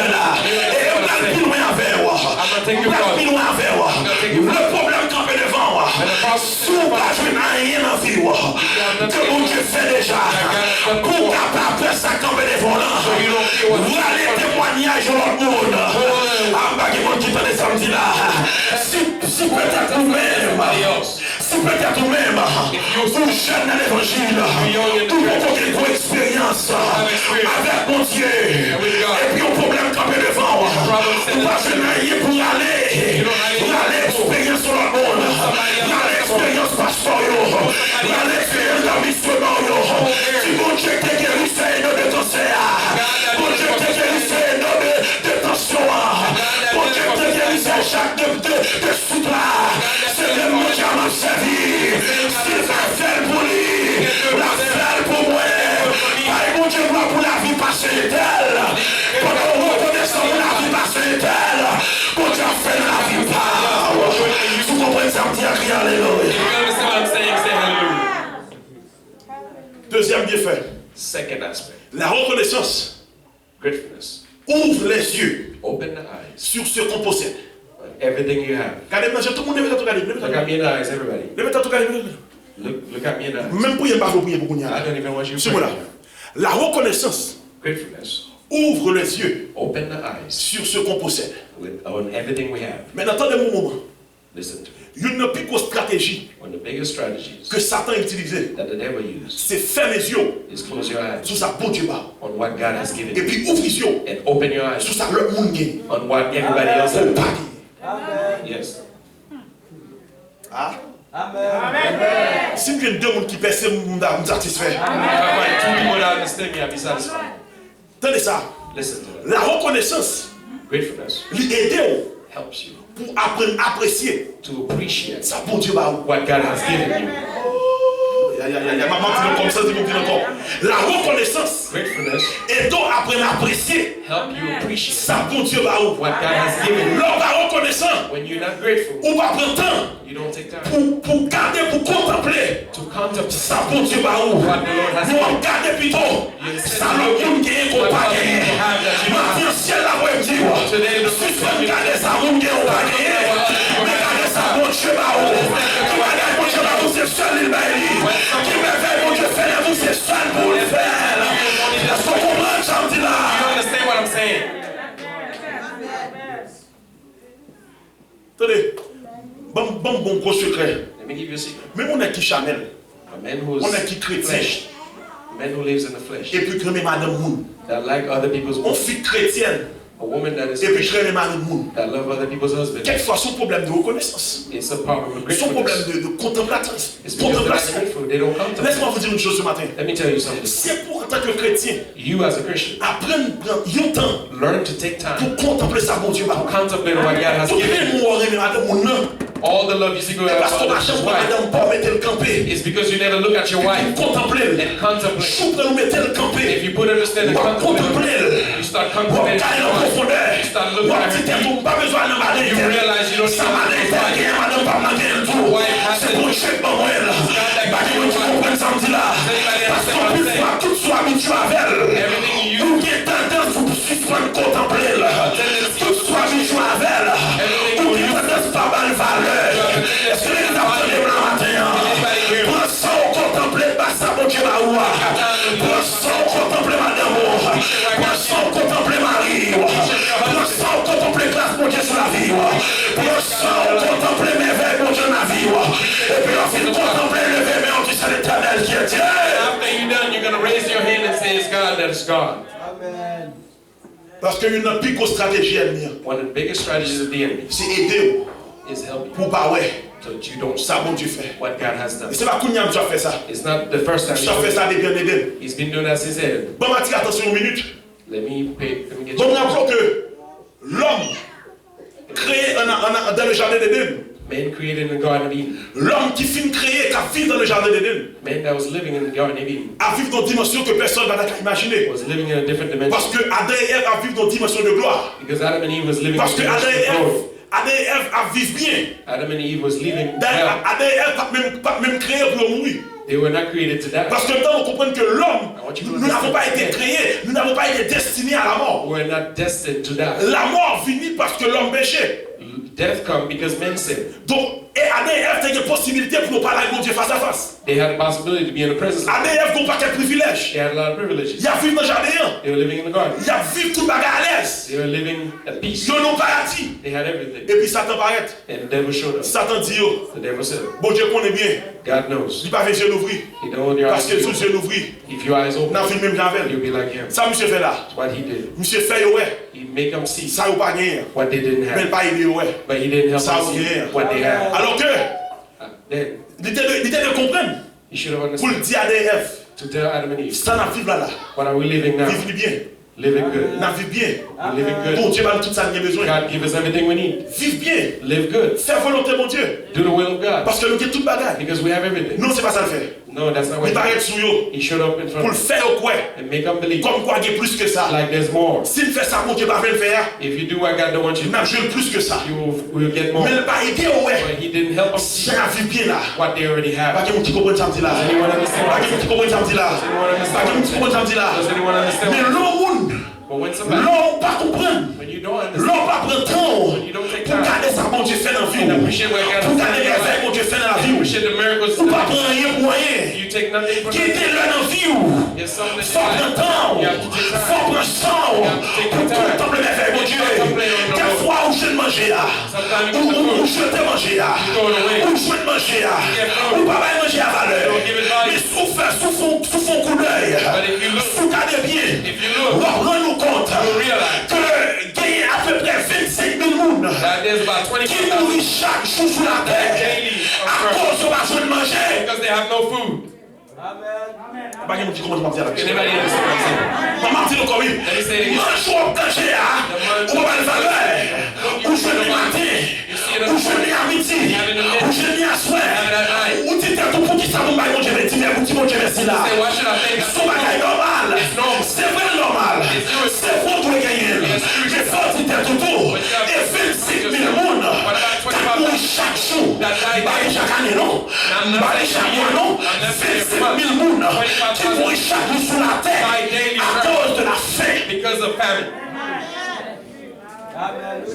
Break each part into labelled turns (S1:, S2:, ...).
S1: là. Et on va plus loin avec moi. On va plus loin avec moi. Le problème campé devant moi. Si on va jouer rien dans la vie, que mon Dieu fait déjà. Pour capable faire ça campé devant là. Vous allez témoigner sur l'autre monde. En bas qui vont quitter les samedis là. Si peut-être vous-même. Si peut-être vous-même. Vous jeune dans l'évangile. Tout le monde qui a une expérience avec mon Dieu. Et puis un problème campé devant. Vous va jouer pour aller. Vous allez expérience sur le monde. Vous allez expérience pastorale. Vous allez expérience de missionnaire. Si mon Dieu t'a guéri, c'est un de cancer. Mon Dieu t'a guéri, c'est un de tension. Mon Dieu t'a guéri, c'est chaque de soutien. C'est le monde qui m'a servi. C'est la fête pour lui. La fête pour moi. Et mon Dieu, moi pour la vie passée d'elle. Pendant qu'on reconnaisse pour la vie passée d'elle. Mon Dieu a fait la vie par. Vous comprenez ça, me dit à crier alléluia. Deuxième bienfait.
S2: Second aspect.
S1: La reconnaissance.
S2: Gratefulness.
S1: Ouvre les yeux.
S2: Open the eyes.
S1: Sur ce qu'on possède.
S2: Everything you have.
S1: Regardez-moi, tout le monde lève ton calibre.
S2: Look at me in the eyes, everybody.
S1: Lève ton calibre.
S2: Look at me in the eyes.
S1: Même pour y avoir prier pour
S2: I don't even want you to
S1: pray.
S2: pray.
S1: La reconnaissance
S2: Gratefulness.
S1: ouvre les yeux
S2: Open the eyes
S1: sur ce qu'on possède.
S2: on everything we have.
S1: Maintenant, attendez mon moment.
S2: Listen to me.
S1: Une plus grosse stratégie
S2: One of the biggest strategies
S1: que Satan a utilisée,
S2: that the devil used
S1: c'est fermer les yeux
S2: is close your eyes
S1: sur sa bon Dieu bas.
S2: on what God has given
S1: Et
S2: you
S1: puis ouvre les yeux
S2: and open your eyes
S1: sur sa le monde gagne.
S2: on what everybody else
S1: Faut
S2: has.
S1: pas dire.
S2: Yes.
S1: Ah?
S3: Amen.
S1: Si nous avons deux mondes qui percent, nous sommes satisfaits.
S2: Two people that understand me, I'll be satisfied.
S1: Attendez ça.
S2: Listen to that.
S1: La reconnaissance
S2: Gratefulness
S1: lui aide
S2: helps you
S1: pour apprendre à apprécier
S2: to appreciate
S1: sa bon Dieu bas.
S2: what God has given you.
S1: Maman dit comme ça, dit encore. La reconnaissance
S2: Gratefulness
S1: aide à apprendre à apprécier
S2: help you appreciate
S1: sa bon Dieu bas.
S2: what God has given you.
S1: L'homme pas reconnaissant,
S2: When you're not grateful,
S1: ou pas prendre temps
S2: you don't take time
S1: pour garder, pour contempler
S2: to contemplate
S1: sa bon Dieu bas.
S2: what the Lord has
S1: Nous
S2: given
S1: on garde plutôt ça le monde qui est
S2: what
S1: comparé.
S2: other people have that you don't
S1: Maintenant,
S2: have.
S1: ciel la voix dit,
S2: Today, the
S1: si tu veux garder sa monde qui est comparé, mais garder sa bon Dieu bas. Tu vas garder mon Dieu bas, c'est seul il m'a dit. Qui me fait mon Dieu faire, vous c'est seul pour le faire. Est-ce qu'on comprend, j'en dis
S2: You
S1: là?
S2: understand what I'm saying?
S1: Attendez, bon gros secret.
S2: Let me give you a secret.
S1: Même on est qui Chanel,
S2: A man who is
S1: on est qui chrétien,
S2: flesh, a man who lives in the flesh,
S1: et puis créer madame moun.
S2: that like other people's
S1: On
S2: women,
S1: fit chrétienne,
S2: a woman that is
S1: et puis
S2: Christian,
S1: créer madame moun.
S2: that love other people's husbands.
S1: Quelquefois son problème de reconnaissance,
S2: It's a problem of
S1: son problème
S2: gratefulness.
S1: de contemplation.
S2: It's because they're not
S1: Contemplation.
S2: grateful. They don't contemplate.
S1: Laisse-moi vous dire une chose ce matin.
S2: Let me tell you something.
S1: C'est pour en tant que chrétien,
S2: You as a Christian,
S1: apprendre un temps
S2: learn to take time
S1: pour contempler sa bon Dieu.
S2: to contemplate what God has
S1: Tout le
S2: given you.
S1: monde mais madame moun non.
S2: All the love you see going
S1: Parce
S2: on
S1: qu'on a
S2: about
S1: chance
S2: his
S1: pour
S2: wife
S1: madame pas mettre le campé.
S2: is because you never look at your wife
S1: Contempler.
S2: and contemplate.
S1: Chou pour nous mettre le
S2: If
S1: campé.
S2: you put her to stand and contemplate,
S1: Contempler.
S2: you start
S1: On
S2: contemplating
S1: gagne
S2: your
S1: en
S2: wife.
S1: profondeur.
S2: You start looking
S1: On
S2: at
S1: dit
S2: her.
S1: t'es pas besoin de m'aller.
S2: You realize you don't
S1: Ça m'a
S2: need
S1: dit
S2: to
S1: t'es madame pas manquer le tout. C'est pour chèque dans moi là. Bah qui vous comprenez samedi là. Parce qu'on peut voir tout soit habitué avec elle.
S2: Everything you
S1: Ou qui est tendance pour suivre contempler là. Tout soit habitué avec elle. Ou qui tendance pas mal valeur. Est-ce que les apprenez blanc matin? Pour ça on contempler pas ça bon Dieu là. Pour ça on contempler madame. Pour ça on contempler Marie. Pour ça on contempler grâce mon Dieu sur la vie. Pour ça on contempler merveille mon Dieu dans la vie. Et puis ensuite contempler le mais on dit c'est l'éternel qui est Dieu.
S2: After you're done, you're going to raise your hand and say, it's God that is God.
S3: Amen.
S1: Parce que une plus grosse stratégie ennemie,
S2: One of the biggest strategies of the enemy
S1: c'est aider
S2: is helping
S1: pour pas ouais
S2: so that you don't
S1: ça
S2: stop
S1: bon Dieu fait.
S2: what God has
S1: Et
S2: done.
S1: c'est pas Kounyam qui a fait ça.
S2: It's not the first time
S1: Tu as fait ça depuis un Éden.
S2: he's been doing that since Adam.
S1: Bon, Mathieu, attention une minute.
S2: Let me get
S1: Donc,
S2: you.
S1: rappelons que l'homme créé dans le jardin d'Éden,
S2: Man created in the Garden of Eden.
S1: l'homme qui finit créé, qui a vécu dans le jardin d'Éden,
S2: Man that was living in the Garden of Eden
S1: a vécu dans une dimension que personne n'a imaginé.
S2: was living in a different dimension.
S1: Parce que Adam et Ève a vécu dans une dimension de gloire.
S2: Because Adam and Eve was living
S1: Parce que
S2: in a
S1: Adam et
S2: dimension of
S1: Ève
S2: glory.
S1: Adam et Ève a vivre bien.
S2: Adam and Eve was living
S1: Adam
S2: well.
S1: et Ève pas même créé pour mourir.
S2: They were not created to die.
S1: Parce que tant on comprend que l'homme,
S2: I want you to
S1: nous n'avons pas
S2: understand.
S1: été créés, nous n'avons pas été destinés à la mort.
S2: We're not destined to die.
S1: La mort finit parce que l'homme péchait.
S2: Death comes because men sin.
S1: Donc, et Adam et Ève ont une possibilité pour nous parler avec mon Dieu face à face.
S2: They had a possibility to be in the presence of
S1: Adam et Ève n'ont pas quel privilège.
S2: They had a lot of privileges.
S1: Il y a vivre dans le jardin.
S2: They were living in the garden.
S1: Il y a vivre tout le bagage à l'aise.
S2: They were living at peace.
S1: Ils n'ont pas paradis.
S2: They had everything.
S1: Et puis Satan paraît.
S2: And the devil showed up.
S1: Satan dit, oh,
S2: The devil said,
S1: bon Dieu connaît bien.
S2: God knows.
S1: Il pas fait les yeux l'ouvrir.
S2: You don't want your
S1: Parce
S2: eyes
S1: que
S2: to
S1: sous
S2: be
S1: les yeux
S2: open.
S1: l'ouvrir.
S2: If your eyes open,
S1: N'a fait même javel.
S2: you'll be like him.
S1: Ça, monsieur fait là.
S2: That's what he did.
S1: Monsieur fait, ouais.
S2: He make them see
S1: Ça, ou pas gagné.
S2: what they didn't
S1: Mais
S2: have.
S1: pas aidé, ouais.
S2: But he didn't help
S1: Ça,
S2: them
S1: ou
S2: see
S1: rien.
S2: what they had.
S1: Alors que,
S2: Then
S1: il était de comprendre.
S2: he should have
S1: Pour le
S2: understood
S1: dire à Adam et Ève.
S2: to tell Adam and Eve,
S1: Ça n'a vivre là.
S2: what are we living now?
S1: Vivre bien.
S2: Living good.
S1: N'a vivre bien.
S2: We're living
S1: Bon
S2: good.
S1: Dieu m'a tout ça qu'il a besoin.
S2: God give us everything we need.
S1: Vive bien.
S2: Live good.
S1: Faire volonté, mon Dieu.
S2: Do the will of God.
S1: Parce que nous avons tout le bagage.
S2: Because we have everything.
S1: Non, c'est pas ça le fait.
S2: No, that's not what
S1: Il paraît
S2: he
S1: sous yo.
S2: did. He showed up in
S1: Pour
S2: front
S1: le
S2: of us
S1: faire au quoi.
S2: and make them believe
S1: Comme quoi, il y a plus que ça.
S2: like there's more.
S1: S'il fait ça, mon Dieu va le faire.
S2: If you do what God don't want you
S1: Il
S2: to
S1: n'a
S2: do,
S1: joué plus que ça.
S2: you will get more.
S1: Mais il n'a pas aidé, ouais.
S2: But he didn't help them see
S1: J'ai un vie bien là.
S2: what they already
S1: Pas
S2: have.
S1: quelqu'un qui comprend ça me dit là.
S2: Does anyone understand
S1: Pas
S2: what I'm
S1: quelqu'un qui
S2: saying?
S1: comprend ça me dit là. Pas quelqu'un qui comprend ça me dit là.
S2: Does anyone understand
S1: Mais
S2: what I'm saying?
S1: l'homme,
S2: But when somebody,
S1: l'homme pas comprendre.
S2: when you don't understand,
S1: L'homme pas prendre temps
S2: when you don't take
S1: pour
S2: time
S1: garder ça, mon Dieu fait dans la vie.
S2: and appreciate what God
S1: Pour
S2: has
S1: garder
S2: done in
S1: les
S2: your
S1: affaires,
S2: life,
S1: mon Dieu fait dans la vie.
S2: appreciate the miracles
S1: Pour pas
S2: that
S1: prendre rien pour rien.
S2: you take nothing for
S1: Qui
S2: nothing.
S1: était là dans la vie.
S2: There's something in
S1: Faut
S2: your
S1: prendre
S2: life.
S1: temps.
S2: You have to take time.
S1: Faut prendre temps.
S2: You have to take
S1: Pour
S2: your time.
S1: contempler les affaires, mon Dieu. Des fois où je ne mangeais là.
S2: Sometimes you
S1: Où
S2: get the food,
S1: je te mangeais là.
S2: you throw it away.
S1: Où je te mangeais là. Où papa mangeait à valeur.
S2: Don't give it value.
S1: Mais sous fond coup d'œil.
S2: But if you look,
S1: Sous garder bien.
S2: if you look,
S1: Rends-nous compte
S2: you'll realize
S1: que gagner à peu près 25 000 personnes
S2: that there's about
S1: qui
S2: 25,000
S1: nourrissent chaque jour sur la terre
S2: daily
S1: à cause de la joie de manger.
S2: because they have no food.
S1: Pas quelqu'un qui commence à dire la
S2: Can anybody understand what I'm saying?
S1: maman dit encore oui.
S2: Let me say it again.
S1: Mange au danger, ou pas de valeur, ou je l'ai matin, ou je l'ai à midi, ou je l'ai à soir, ou tu t'es tout pour qui ça vous baille, mon Dieu, mais dis-moi, mon Dieu, merci là.
S2: Say, why should I think
S1: Son bagage normal, c'est vrai normal, c'est vrai pour gagner, mais faut tu t'es tout pour, et 25 000 personnes, pour chaque jour, pas chaque année non, pas chaque mois non, 25 000 personnes, qui mourent chaque jour sur la terre, à cause de la faim.
S2: because of famine.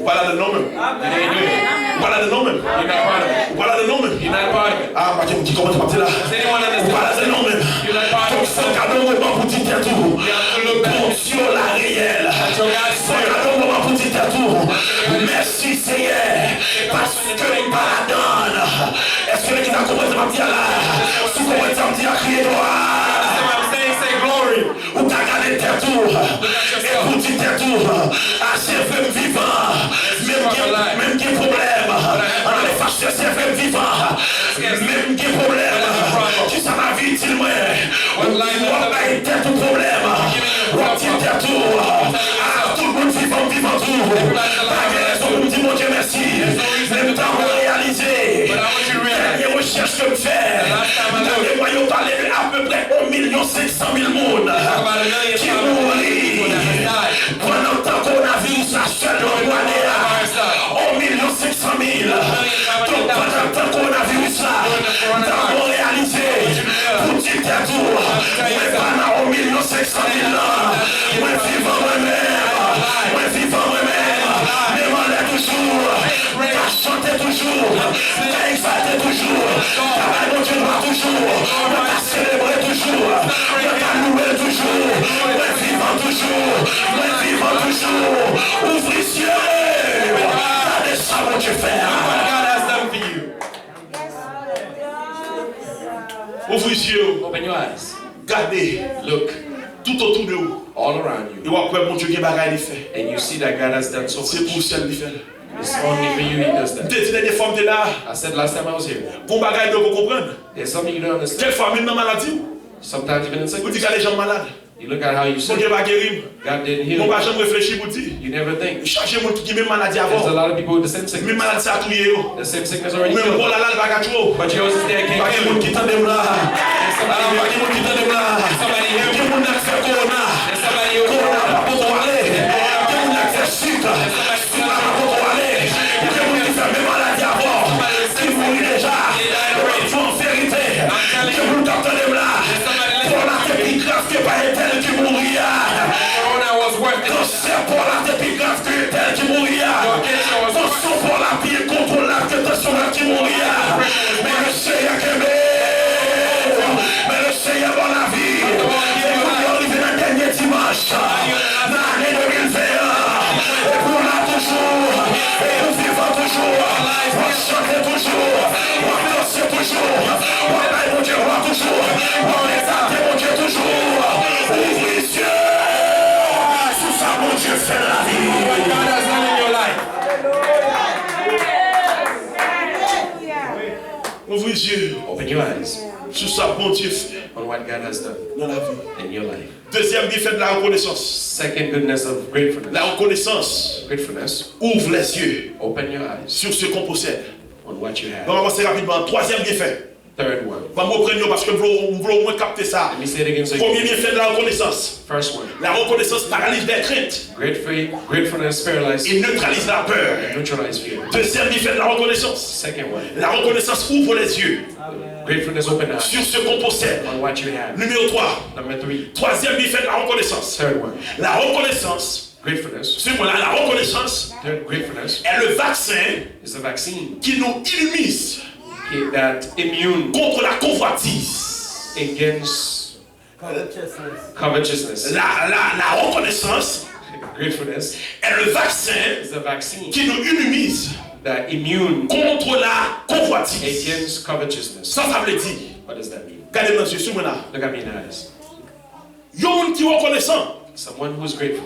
S1: Voilà le nom même.
S2: They ain't doing it.
S1: Voilà le nom même.
S2: You're not part of it.
S1: Voilà le nom même.
S2: You're not part of it.
S1: Ah, pas qui commence à partir là.
S2: Does anyone understand?
S1: Voilà le nom même.
S2: You're not part
S1: Donc,
S2: of it.
S1: c'est un cadeau moment pour dire tout.
S2: You have to look back
S1: Bon Dieu, la réelle.
S2: at your God's
S1: C'est un
S2: prayer.
S1: cadeau moment pour dire tout. Merci Seigneur. Parce que il pardonne. Est-ce que l'équipe a compris ce matin là? Si vous comprenez ce matin, criez droit.
S2: That's what I'm saying. Say glory.
S1: Ou t'as gardé tes tours. Et vous dites tes tours. Achève vivant. Même qui problème. On a les fâchés, c'est vrai vivant. Même qui problème. Qui ça m'a vie, il moi. On va être tout problème. On dit tes tours. Tout le monde vivant tout. Pas de raison pour me dire mon Dieu merci. Même temps pour réaliser. Les recherches que je fais. Les moyens parler de à peu près 1,5 million qui mourit pendant tant qu'on a vu ça seul au mois de 1,5 million. Donc pendant tant qu'on a vu ça, nous avons réalisé pour dire tes tours. Mais pendant 1,5 million, moi vivant moi-même, moi vivant moi-même, mais moi là toujours, t'as chanté toujours, t'as exalté toujours, t'as mon Dieu doit toujours, t'as célébré toujours, t'as loué toujours, moi vivant toujours, moi vivant toujours, ouvre les yeux, regardez ça mon Dieu faire.
S2: What God has done for you.
S1: Ouvre les yeux,
S2: Open your eyes.
S1: regardez
S2: Look
S1: tout autour de vous.
S2: all around you.
S1: Et vous après mon Dieu qui bagaille il fait.
S2: And you see that God has done so
S1: C'est
S2: much.
S1: pour celle qui fait.
S2: It's only for you He does that.
S1: T'es des femmes là,
S2: I said last time I was here.
S1: bon bagaille de vous comprendre.
S2: There's something you don't understand.
S1: Quelle famille dans maladie?
S2: Sometimes even in
S1: Vous dites
S2: sickness,
S1: que les gens malades.
S2: you look at how you
S1: Mon
S2: sick.
S1: Dieu va guérir.
S2: God didn't heal
S1: Mon
S2: you.
S1: pas jamais réfléchir pour dire.
S2: You never think.
S1: Chaque monde qui a même maladie
S2: There's a
S1: avant.
S2: lot of people with the same
S1: Même
S2: sickness.
S1: maladie ça a tué.
S2: The same sickness already
S1: Même
S2: killed
S1: bon
S2: them.
S1: là là le bagage trop.
S2: But yours is there,
S1: Pas
S2: can't
S1: de
S2: kill
S1: monde
S2: you.
S1: qui t'entend là. Pas de monde qui t'entend là.
S2: Somebody here.
S1: Qui monde qui fait corona.
S2: There's somebody here.
S1: Corona pas pour aller. Qui monde qui fait sucre. Sucre pas pour aller. Qui monde les yeux
S2: Open your eyes
S1: sur ce que bon Dieu fait
S2: on what God has done
S1: dans la vie.
S2: in your life.
S1: Deuxième bienfait de la reconnaissance.
S2: Second goodness of gratefulness.
S1: La reconnaissance
S2: Gratefulness.
S1: ouvre les yeux
S2: Open your eyes
S1: sur ce qu'on possède.
S2: on what you
S1: On va
S2: have.
S1: avancer rapidement. Troisième bienfait.
S2: Third one.
S1: On va me reprendre parce que je veux au moins capter ça.
S2: Let me say it again. So
S1: Premier
S2: you
S1: bienfait de la reconnaissance.
S2: First one.
S1: La reconnaissance paralyse les craintes
S2: Gratefulness paralyzes
S1: et neutralise la peur.
S2: neutralize fear.
S1: Deuxième bienfait de la reconnaissance.
S2: Second one.
S1: La reconnaissance ouvre les yeux
S2: Gratefulness open eyes
S1: sur ce qu'on possède.
S2: on what you have.
S1: Numéro 3.
S2: Number 3.
S1: Troisième bienfait de la reconnaissance.
S2: Third one.
S1: La reconnaissance,
S2: Gratefulness.
S1: la reconnaissance
S2: Gratefulness
S1: est le vaccin
S2: is a vaccine
S1: qui nous immunise
S2: that immune
S1: contre la convoitise.
S2: against
S3: Covetousness.
S2: covetousness.
S1: La reconnaissance
S2: Gratefulness
S1: est le vaccin
S2: is a vaccine
S1: qui nous immunise
S2: that immune
S1: contre la convoitise.
S2: against covetousness.
S1: Ça veut dire,
S2: What does that mean?
S1: regardez mes yeux, sur moi là.
S2: Look at me in the eyes.
S1: Il y a un monde qui est reconnaissant,
S2: Someone who's grateful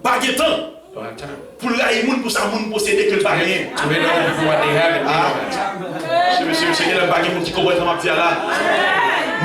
S1: pas de temps,
S2: don't have time
S1: pour la monde pour ça, monde posséder que le bagage.
S2: to wait other people what they have and they don't have time.
S1: Monsieur, il y a un bagage qui comprend ma petite là.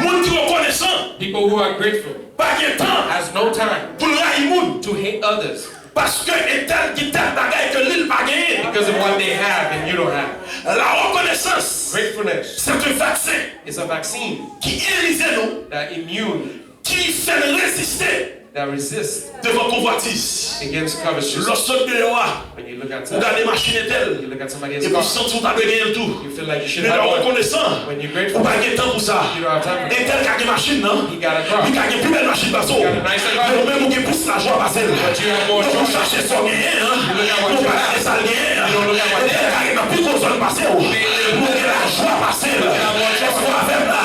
S1: Monde qui est reconnaissant,
S2: People who are grateful
S1: pas de temps,
S2: has no time
S1: pour la monde.
S2: to hate others
S1: Parce que tel qui tel bagage que l'île pas gagné.
S2: because of what they have and you don't have.
S1: La reconnaissance,
S2: Gratefulness
S1: c'est un vaccin
S2: is a vaccine
S1: qui immunise nous,
S2: that immune,
S1: qui fait résister
S2: that resists
S1: devant convoitise.
S2: against covetousness.
S1: Lorsque tu vois,
S2: When you look at
S1: regardez machine
S2: you
S1: telle,
S2: look at somebody
S1: et
S2: else's
S1: vous
S2: car,
S1: sentez que vous avez gagné tout.
S2: you feel like you should
S1: Mais
S2: have
S1: la
S2: one.
S1: reconnaissant,
S2: When you're
S1: vous
S2: grateful,
S1: n'avez pas de temps pour ça.
S2: you don't have time.
S1: Et tel qui a une machine, non?
S2: He got a car.
S1: Il a une plus belle machine, parce que
S2: got a nicer car.
S1: vous même vous poussez la joie passer.
S2: But you have more
S1: Vous
S2: joy.
S1: cherchez son gain, hein?
S2: You look at what
S1: Vous
S2: you
S1: regardez
S2: have.
S1: ça le gain.
S2: You don't look at what
S1: Et tel qui a plus grosse zone passer. Vous regardez la joie passer. Est-ce qu'on va faire là?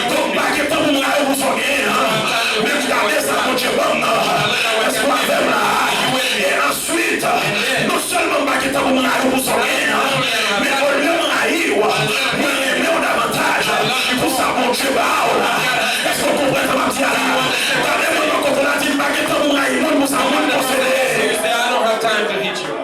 S1: Donc, pas que temps pour vous regarder son gain, hein? Mais vous regardez ça, mon Dieu, bon, est-ce qu'on va faire là? Et ensuite, non seulement pas que temps pour vous regarder son gain, hein? Mais au lieu de haïr, vous aimez davantage. Pour ça, mon Dieu, est-ce qu'on comprend ça, ma petite là? Regardez-moi, quand on a dit pas que temps pour haïr, moi, ça va posséder.
S2: You say, I don't have time to hate you.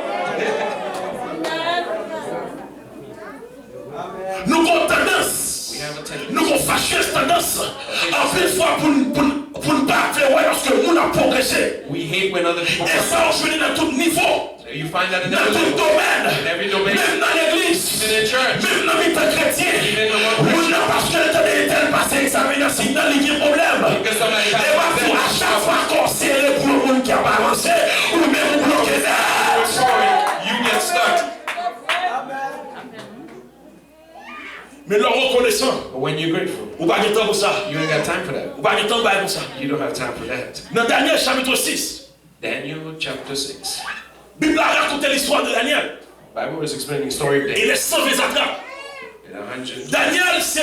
S1: Nous avons tendance,
S2: We have a tendency.
S1: nous avons fâcheuse tendance, en plus fois pour ne pas faire, ouais, lorsque nous avons progressé.
S2: We hate when other people
S1: Et ça, on se fait dans tout niveau,
S2: You find that in
S1: dans
S2: every
S1: tout
S2: level,
S1: domaine,
S2: in every domain,
S1: même dans l'église,
S2: even in church,
S1: même dans le chrétien.
S2: even the one
S1: Ou non, parce que le temps est tel passé, examiner si dans il y a un problème.
S2: because somebody
S1: Et
S2: has
S1: pour à chaque fois qu'on serre pour le monde qui a pas avancé, ou même pour bloquer ça.
S2: sorry, you get stuck.
S1: Mais le reconnaissant,
S2: But when you're grateful,
S1: ou pas de temps pour ça,
S2: you ain't got time for that.
S1: ou pas de temps pour ça.
S2: You don't have time for that.
S1: Dans Daniel chapitre 6,
S2: Daniel chapter 6.
S1: la Bible a raconté l'histoire de Daniel
S2: Bible was explaining the story of
S1: et
S2: Daniel.
S1: les 100 attrapes.
S2: In 100.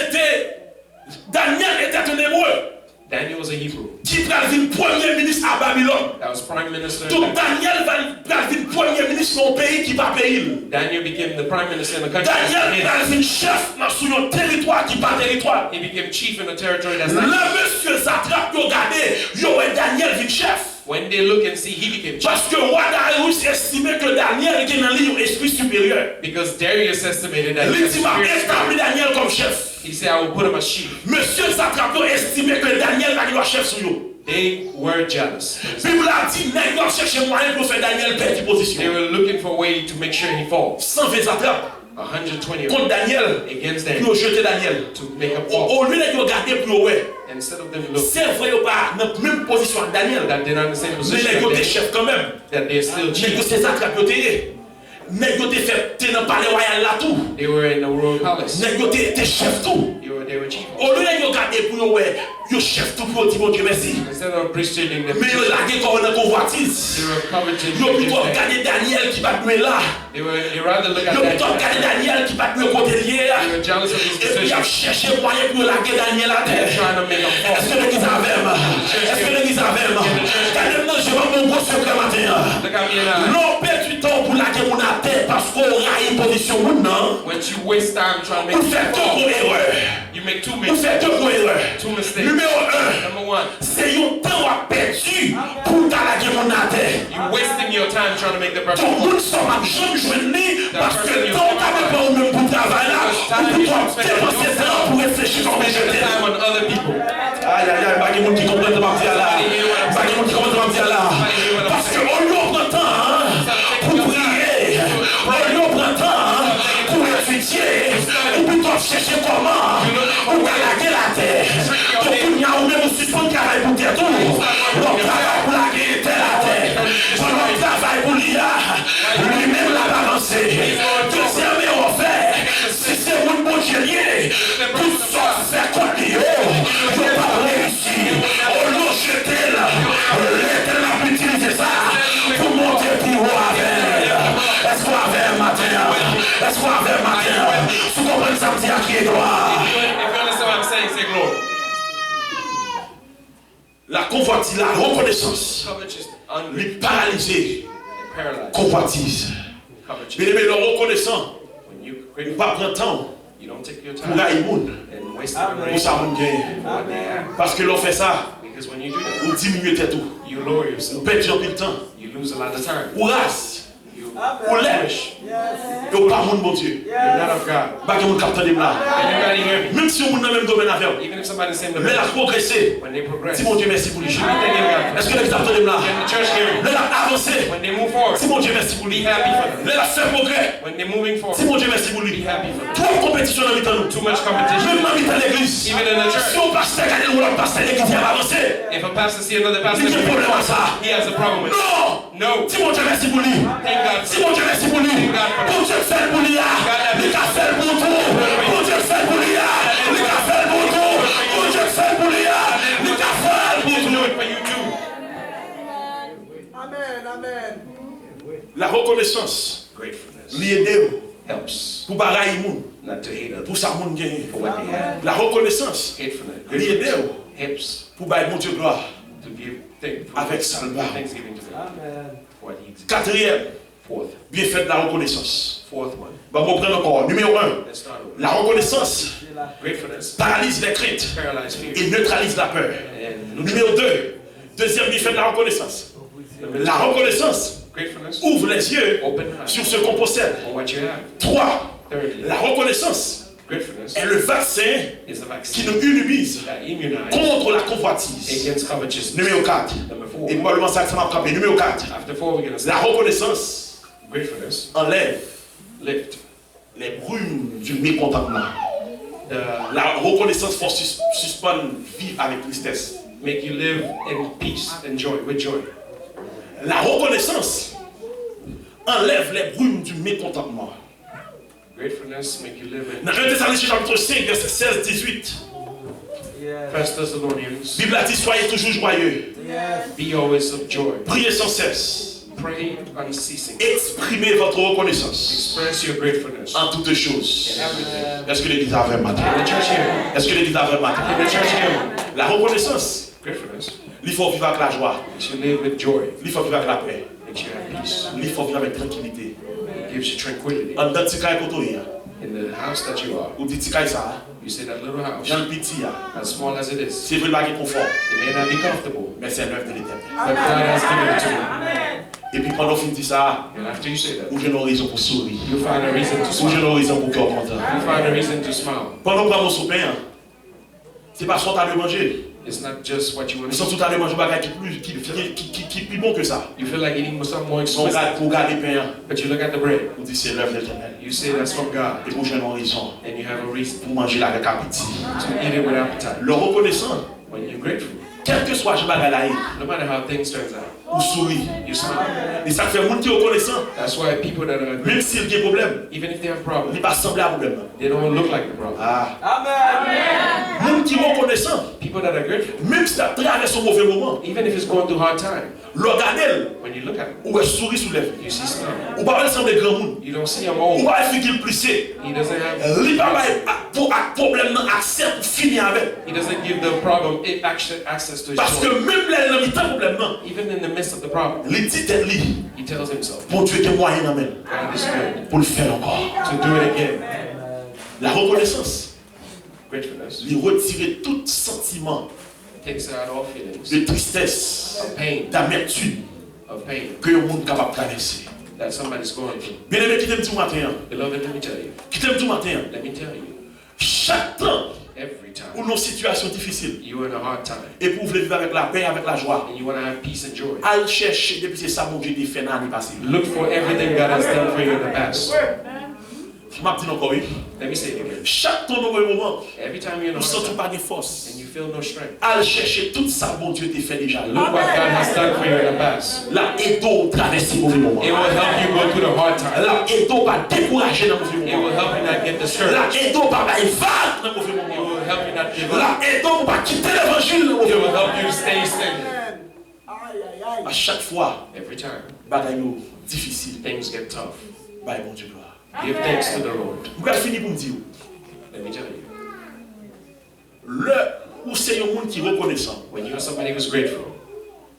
S1: Daniel était un hébreu
S2: Daniel was a Hebrew.
S1: qui devient premier ministre à Babylone.
S2: That was prime minister.
S1: Donc Daniel va devenir premier ministre dans un pays qui va payer.
S2: Daniel became the prime minister in the country.
S1: Daniel va devenir chef dans son territoire qui pas territoire.
S2: He became chief in a territory that's
S1: Le
S2: not.
S1: monsieur Satrape, regardez, Daniel vient chef.
S2: When they look and see, he became chief.
S1: Parce que roi Darius estimait que Daniel était dans un esprit supérieur.
S2: Because Darius estimated that
S1: Il
S2: he
S1: dit, m'a établi Daniel comme chef.
S2: He said, I will put him as chief.
S1: Monsieur Satrape estimait que Daniel va être chef sur lui.
S2: They were jealous.
S1: La Bible a dit, nèg doit chercher moyen pour faire Daniel perdre
S2: They
S1: position.
S2: were looking for a way to make sure he falls.
S1: 120 attrapes
S2: 120
S1: contre Daniel,
S2: against
S1: puis
S2: Daniel
S1: ont jeté Daniel.
S2: to make a fall.
S1: Au lieu de regarder plus haut,
S2: Instead of them look
S1: c'est vrai ou pas, dans la même position que Daniel,
S2: that they're not in the same
S1: mais
S2: position
S1: les
S2: as
S1: gars étaient
S2: Daniel,
S1: chefs quand même.
S2: that they're still
S1: Les
S2: chief.
S1: gars, ces attrapes étaient. Les gars étaient fait, t'es dans le palais royal là tout.
S2: They were in the royal palace.
S1: Les gars étaient chefs tout.
S2: They were chief.
S1: Au lieu de regarder plus haut, ils chefs tout pour dire bon Dieu merci.
S2: Instead of appreciating them,
S1: Mais ils ont lagué quand on a convoitise.
S2: they were coveting.
S1: Ils ont plutôt regardé Daniel qui va tuer là.
S2: They rather look at
S1: Ils ont plutôt
S2: Daniel.
S1: regardé Daniel qui va tuer côté lié là.
S2: They were jealous of his
S1: Et puis ils ont
S2: position.
S1: cherché moyen pour laguer Daniel à terre.
S2: Trying to make him fall.
S1: Est-ce que l'église avait Est-ce que l'église avait Regardez-moi, je vais mon gros secret matin.
S2: Look at me now.
S1: L'on perd du temps pour laguer mon à terre parce qu'on a une position ou non.
S2: When you waste time trying to
S1: Ou
S2: make
S1: faire
S2: him
S1: tout
S2: fall,
S1: pour erreur.
S2: you You make two
S1: Vous faites deux gros erreurs.
S2: Two mistakes.
S1: Numéro 1,
S2: Number one,
S1: c'est un temps à perdu pour t'allaguer mon terre.
S2: you're wasting your time trying to make the
S1: Ton
S2: perfect.
S1: monde s'en m'a jamais joigné parce que le temps t'avais pas au même pour travailler là. Ou pour toi dépenser temps pour réfléchir comme
S2: Spend the
S1: j'étais.
S2: time on other people.
S1: Aïe aïe aïe, pas de monde qui comprend de ma dire là. Pas de monde qui comprend de ma dire là. Parce que on lui prend temps pour prier. On lui prend temps pour étudier. Ou plutôt chercher comment on va laguer la terre. Donc il y a ou même suspendre le travail pour dire tout. On travaille pour laguer la terre. On travaille pour l'IA. Lui-même l'a avancé. Deuxième et on fait. Si c'est mon bon génie, tout ça c'est contre lui. Je ne vais pas réussir. On l'a jeté là. L'éternel a pu utiliser ça pour monter plus haut avec. Est-ce qu'on avait un matin? Est-ce qu'on avait un matin? Si vous comprenez ça, vous dites à qui est gloire.
S2: If you understand what I'm saying, say glory.
S1: La convoitise, la reconnaissance,
S2: Covetous,
S1: lui paralyser,
S2: paralyzed.
S1: convoitise.
S2: Covetous.
S1: Bien aimé, le reconnaissant,
S2: When you
S1: il ne
S2: create,
S1: pas prendre temps
S2: you don't take your
S1: pour
S2: time
S1: gagner le monde.
S2: and waste
S3: Amen.
S1: Pour
S2: it
S1: ça, on gagne.
S2: what they have.
S1: Parce que l'on fait ça,
S2: Because when you do that,
S1: on diminue tout.
S2: you lower
S1: On
S2: yourself.
S1: perd un peu de temps.
S2: You lose a lot of time.
S1: On race,
S2: You,
S1: on lèche.
S3: Yes.
S1: Et on pas monde, mon Dieu.
S2: you're not of God.
S1: Pas que mon capteur de là.
S2: Anybody hear me?
S1: Même si on est dans le même domaine avec vous.
S2: Even if somebody's saying
S1: Mais la progresser.
S2: when they progress,
S1: Si mon Dieu, merci pour lui.
S2: I think God.
S1: Est-ce que les capteurs de là?
S2: When the church hear me,
S1: Mais la avancer.
S2: when they move forward,
S1: Si mon Dieu, merci pour
S2: be
S1: lui.
S2: happy for them.
S1: Mais la faire progrès.
S2: When they're moving
S1: Si
S2: forward,
S1: mon Dieu, merci pour
S2: be
S1: lui.
S2: happy for them.
S1: Trop de compétition dans le temps.
S2: Too much competition.
S1: Même dans le l'église.
S2: Even in the church.
S1: Si on passe à gagner ou l'autre passe à l'église, il va avancer.
S2: If a pastor see another pastor,
S1: Il y a un problème à ça.
S2: he has a problem with it.
S1: Non!
S2: No.
S1: Si mon Dieu, merci pour lui.
S2: Thank God
S1: Si
S2: for
S1: mon Dieu, merci pour lui. Mon Dieu, fait pour lui. Il a fait pour tout. Mon Dieu, fait pour lui. Il a fait pour tout. Mon Dieu, fait pour lui. Il a fait pour
S2: do
S1: tout.
S2: it for you too.
S3: Amen. Amen.
S1: La reconnaissance,
S2: Gratefulness
S1: l'aider
S2: helps
S1: pour bagailler monde,
S2: not to hate others
S1: pour ça monde gagner.
S2: for what they have.
S1: La reconnaissance,
S2: Hatefulness,
S1: l'aider
S2: gratefulness helps
S1: pour bailler mon Dieu gloire
S2: to give
S1: avec ça.
S2: thanksgiving to God
S3: Amen.
S2: for what He did.
S1: Quatrième,
S2: Fourth
S1: bienfait de la reconnaissance.
S2: one.
S1: Bah, on prend encore. Numéro 1,
S2: Let's start over.
S1: la reconnaissance
S2: Gratefulness
S1: paralyse les craintes
S2: paralyzes fear.
S1: et neutralise la peur.
S2: And
S1: Numéro 2, deuxième bienfait de la reconnaissance. La reconnaissance
S2: gratefulness
S1: ouvre les yeux
S2: open eyes
S1: sur ce qu'on possède.
S2: on what you have.
S1: 3,
S2: Thirdly,
S1: la reconnaissance
S2: gratefulness
S1: est le vaccin
S2: is the
S1: qui
S2: vaccine
S1: nous immunise
S2: that immunizes
S1: contre la convoitise.
S2: against covetousness.
S1: Numéro 4.
S2: Number 4.
S1: Et probablement ça que ça m'a frappé. Numéro 4.
S2: After 4, we're going to
S1: La
S2: start
S1: reconnaissance
S2: gratefulness.
S1: enlève
S2: Lift.
S1: les brumes du mécontentement.
S2: The,
S1: La reconnaissance faut suspendre vivre avec tristesse.
S2: make you live in peace and joy, with joy.
S1: La reconnaissance enlève les brumes du mécontentement.
S2: Gratefulness make you live in
S1: Dans 1 Thessaloniciens chapitre 5, verset 16-18,
S3: Yes.
S2: 1 Thessalonians.
S1: Bible a dit soyez toujours joyeux,
S3: Yes.
S2: Be always of joy.
S1: priez sans cesse,
S2: Pray unceasing.
S1: exprimez votre reconnaissance
S2: Express your gratefulness.
S1: en toutes choses.
S2: In everything.
S1: Est-ce que l'église a un matin?
S2: In the church here.
S1: Est-ce que l'église a un matin?
S2: In the church here.
S1: La reconnaissance,
S2: Gratefulness.
S1: il faut vivre avec la joie,
S2: Makes you live with joy.
S1: il faut vivre avec la paix,
S2: Makes you have peace.
S1: il faut vivre avec tranquillité.
S2: It gives you tranquility.
S1: En tant que tika kotoya,
S2: In the house that you are,
S1: ou dit tika ça,
S2: you say that little house,
S1: Jean petit,
S2: as small as it is,
S1: c'est vrai qu'il confort,
S2: it may not be comfortable,
S1: mais c'est l'œuvre de l'éternel.
S2: but God has given it to you.
S1: Et puis pendant qu'on dit ça,
S2: And after you say that,
S1: ou j'ai une raison pour sourire,
S2: you find a reason to
S1: ou j'ai
S2: smile.
S1: une raison pour cœur content.
S2: You find a reason to smile.
S1: Pendant qu'on prend mon souper, c'est pas soit t'as le manger,
S2: It's not just what you want
S1: mais
S2: to
S1: surtout t'as le manger bagage qui est plus bon que ça.
S2: You feel like eating something more
S1: Son
S2: exquisite,
S1: gars pour garder pain,
S2: but you look at the bread,
S1: on dit c'est l'œuvre de l'éternel.
S2: you say that's from God,
S1: Et pour j'ai une raison
S2: and you have a reason
S1: pour manger là avec appétit.
S2: to eat it with appetite.
S1: Le reconnaissant,
S2: When you're grateful,
S1: quel que soit je bagage là,
S2: no matter how things turns out,
S1: ou sourit.
S2: you smile.
S1: Et ça fait monde qui est reconnaissant,
S2: That's why people that are
S1: même
S2: grateful,
S1: s'il y a des problèmes,
S2: even if they have
S1: il
S2: problems,
S1: va sembler à problème.
S2: they don't look like the problem.
S1: Ah,
S3: Amen.
S1: monde qui est reconnaissant,
S2: People that are grateful,
S1: même si tu traverses un mauvais moment,
S2: even if it's going through hard time,
S1: le regarder,
S2: when you look at it,
S1: ou est sourit sous lèvres.
S2: you see smile.
S1: Ou pas sembler grand monde.
S2: You don't see him
S1: Ou
S2: old.
S1: pas faire qu'il plissé.
S2: He doesn't have.
S1: Il va pas problème accès pour finir avec.
S2: He doesn't give the problem access to his
S1: Parce que
S2: joy.
S1: même là, il a problème non.
S2: Even in the midst of the problem,
S1: Il dit tête lui,
S2: he tells himself,
S1: bon Dieu qui est moyen dans même
S2: God is good
S1: pour le faire encore.
S2: to do it again.
S1: La reconnaissance
S2: gratefulness.
S1: Il retire tout sentiment
S2: Takes out all feelings
S1: de tristesse,
S2: of pain,
S1: d'amertume que le monde est capable de traverser.
S2: that somebody's going through.
S1: Bien aimé, qui t'aime tout matin?
S2: Beloved, let me tell you.
S1: Qui t'aime tout matin?
S2: Let me tell you.
S1: Chaque temps
S2: Every
S1: où
S2: time
S1: nos situations difficiles,
S2: you're in a hard time
S1: et pour vous vivre avec la paix, avec la joie,
S2: and you want to have peace and joy,
S1: allez chercher depuis c'est ça mon Dieu t'a fait dans l'année passée.
S2: look for everything God has done for you in the past.
S1: Je m'en dis encore oui.
S2: Let me say it again.
S1: Chaque temps dans le moment,
S2: Every time you're in a
S1: vous
S2: hard
S1: sentez
S2: time
S1: pas de force.
S2: and you feel no strength,
S1: Allez chercher tout ça mon Dieu t'a fait déjà.
S2: look what God has done for you in the past.
S1: Là, aide-toi à traverser le mauvais moment.
S2: It will help you go through the hard time.
S1: Là, aide-toi pas décourager dans le mauvais
S2: It will
S1: moment.
S2: help you not get
S1: Là,
S2: discouraged.
S1: aide-toi pas vague dans le mauvais
S2: It
S1: moment.
S2: will help you not give up.
S1: Là, aide-toi pas quitter l'évangile dans le
S2: It
S1: mauvais
S2: will
S1: moment.
S2: help you to stay steady.
S1: À chaque fois,
S2: Every time
S1: bagaille difficile,
S2: things get tough,
S1: bah bon Dieu gloire.
S2: give thanks to the Lord.
S1: Vous allez finir pour me dire,
S2: Let me tell you.
S1: le où c'est un monde qui est reconnaissant,
S2: When you're somebody who's grateful,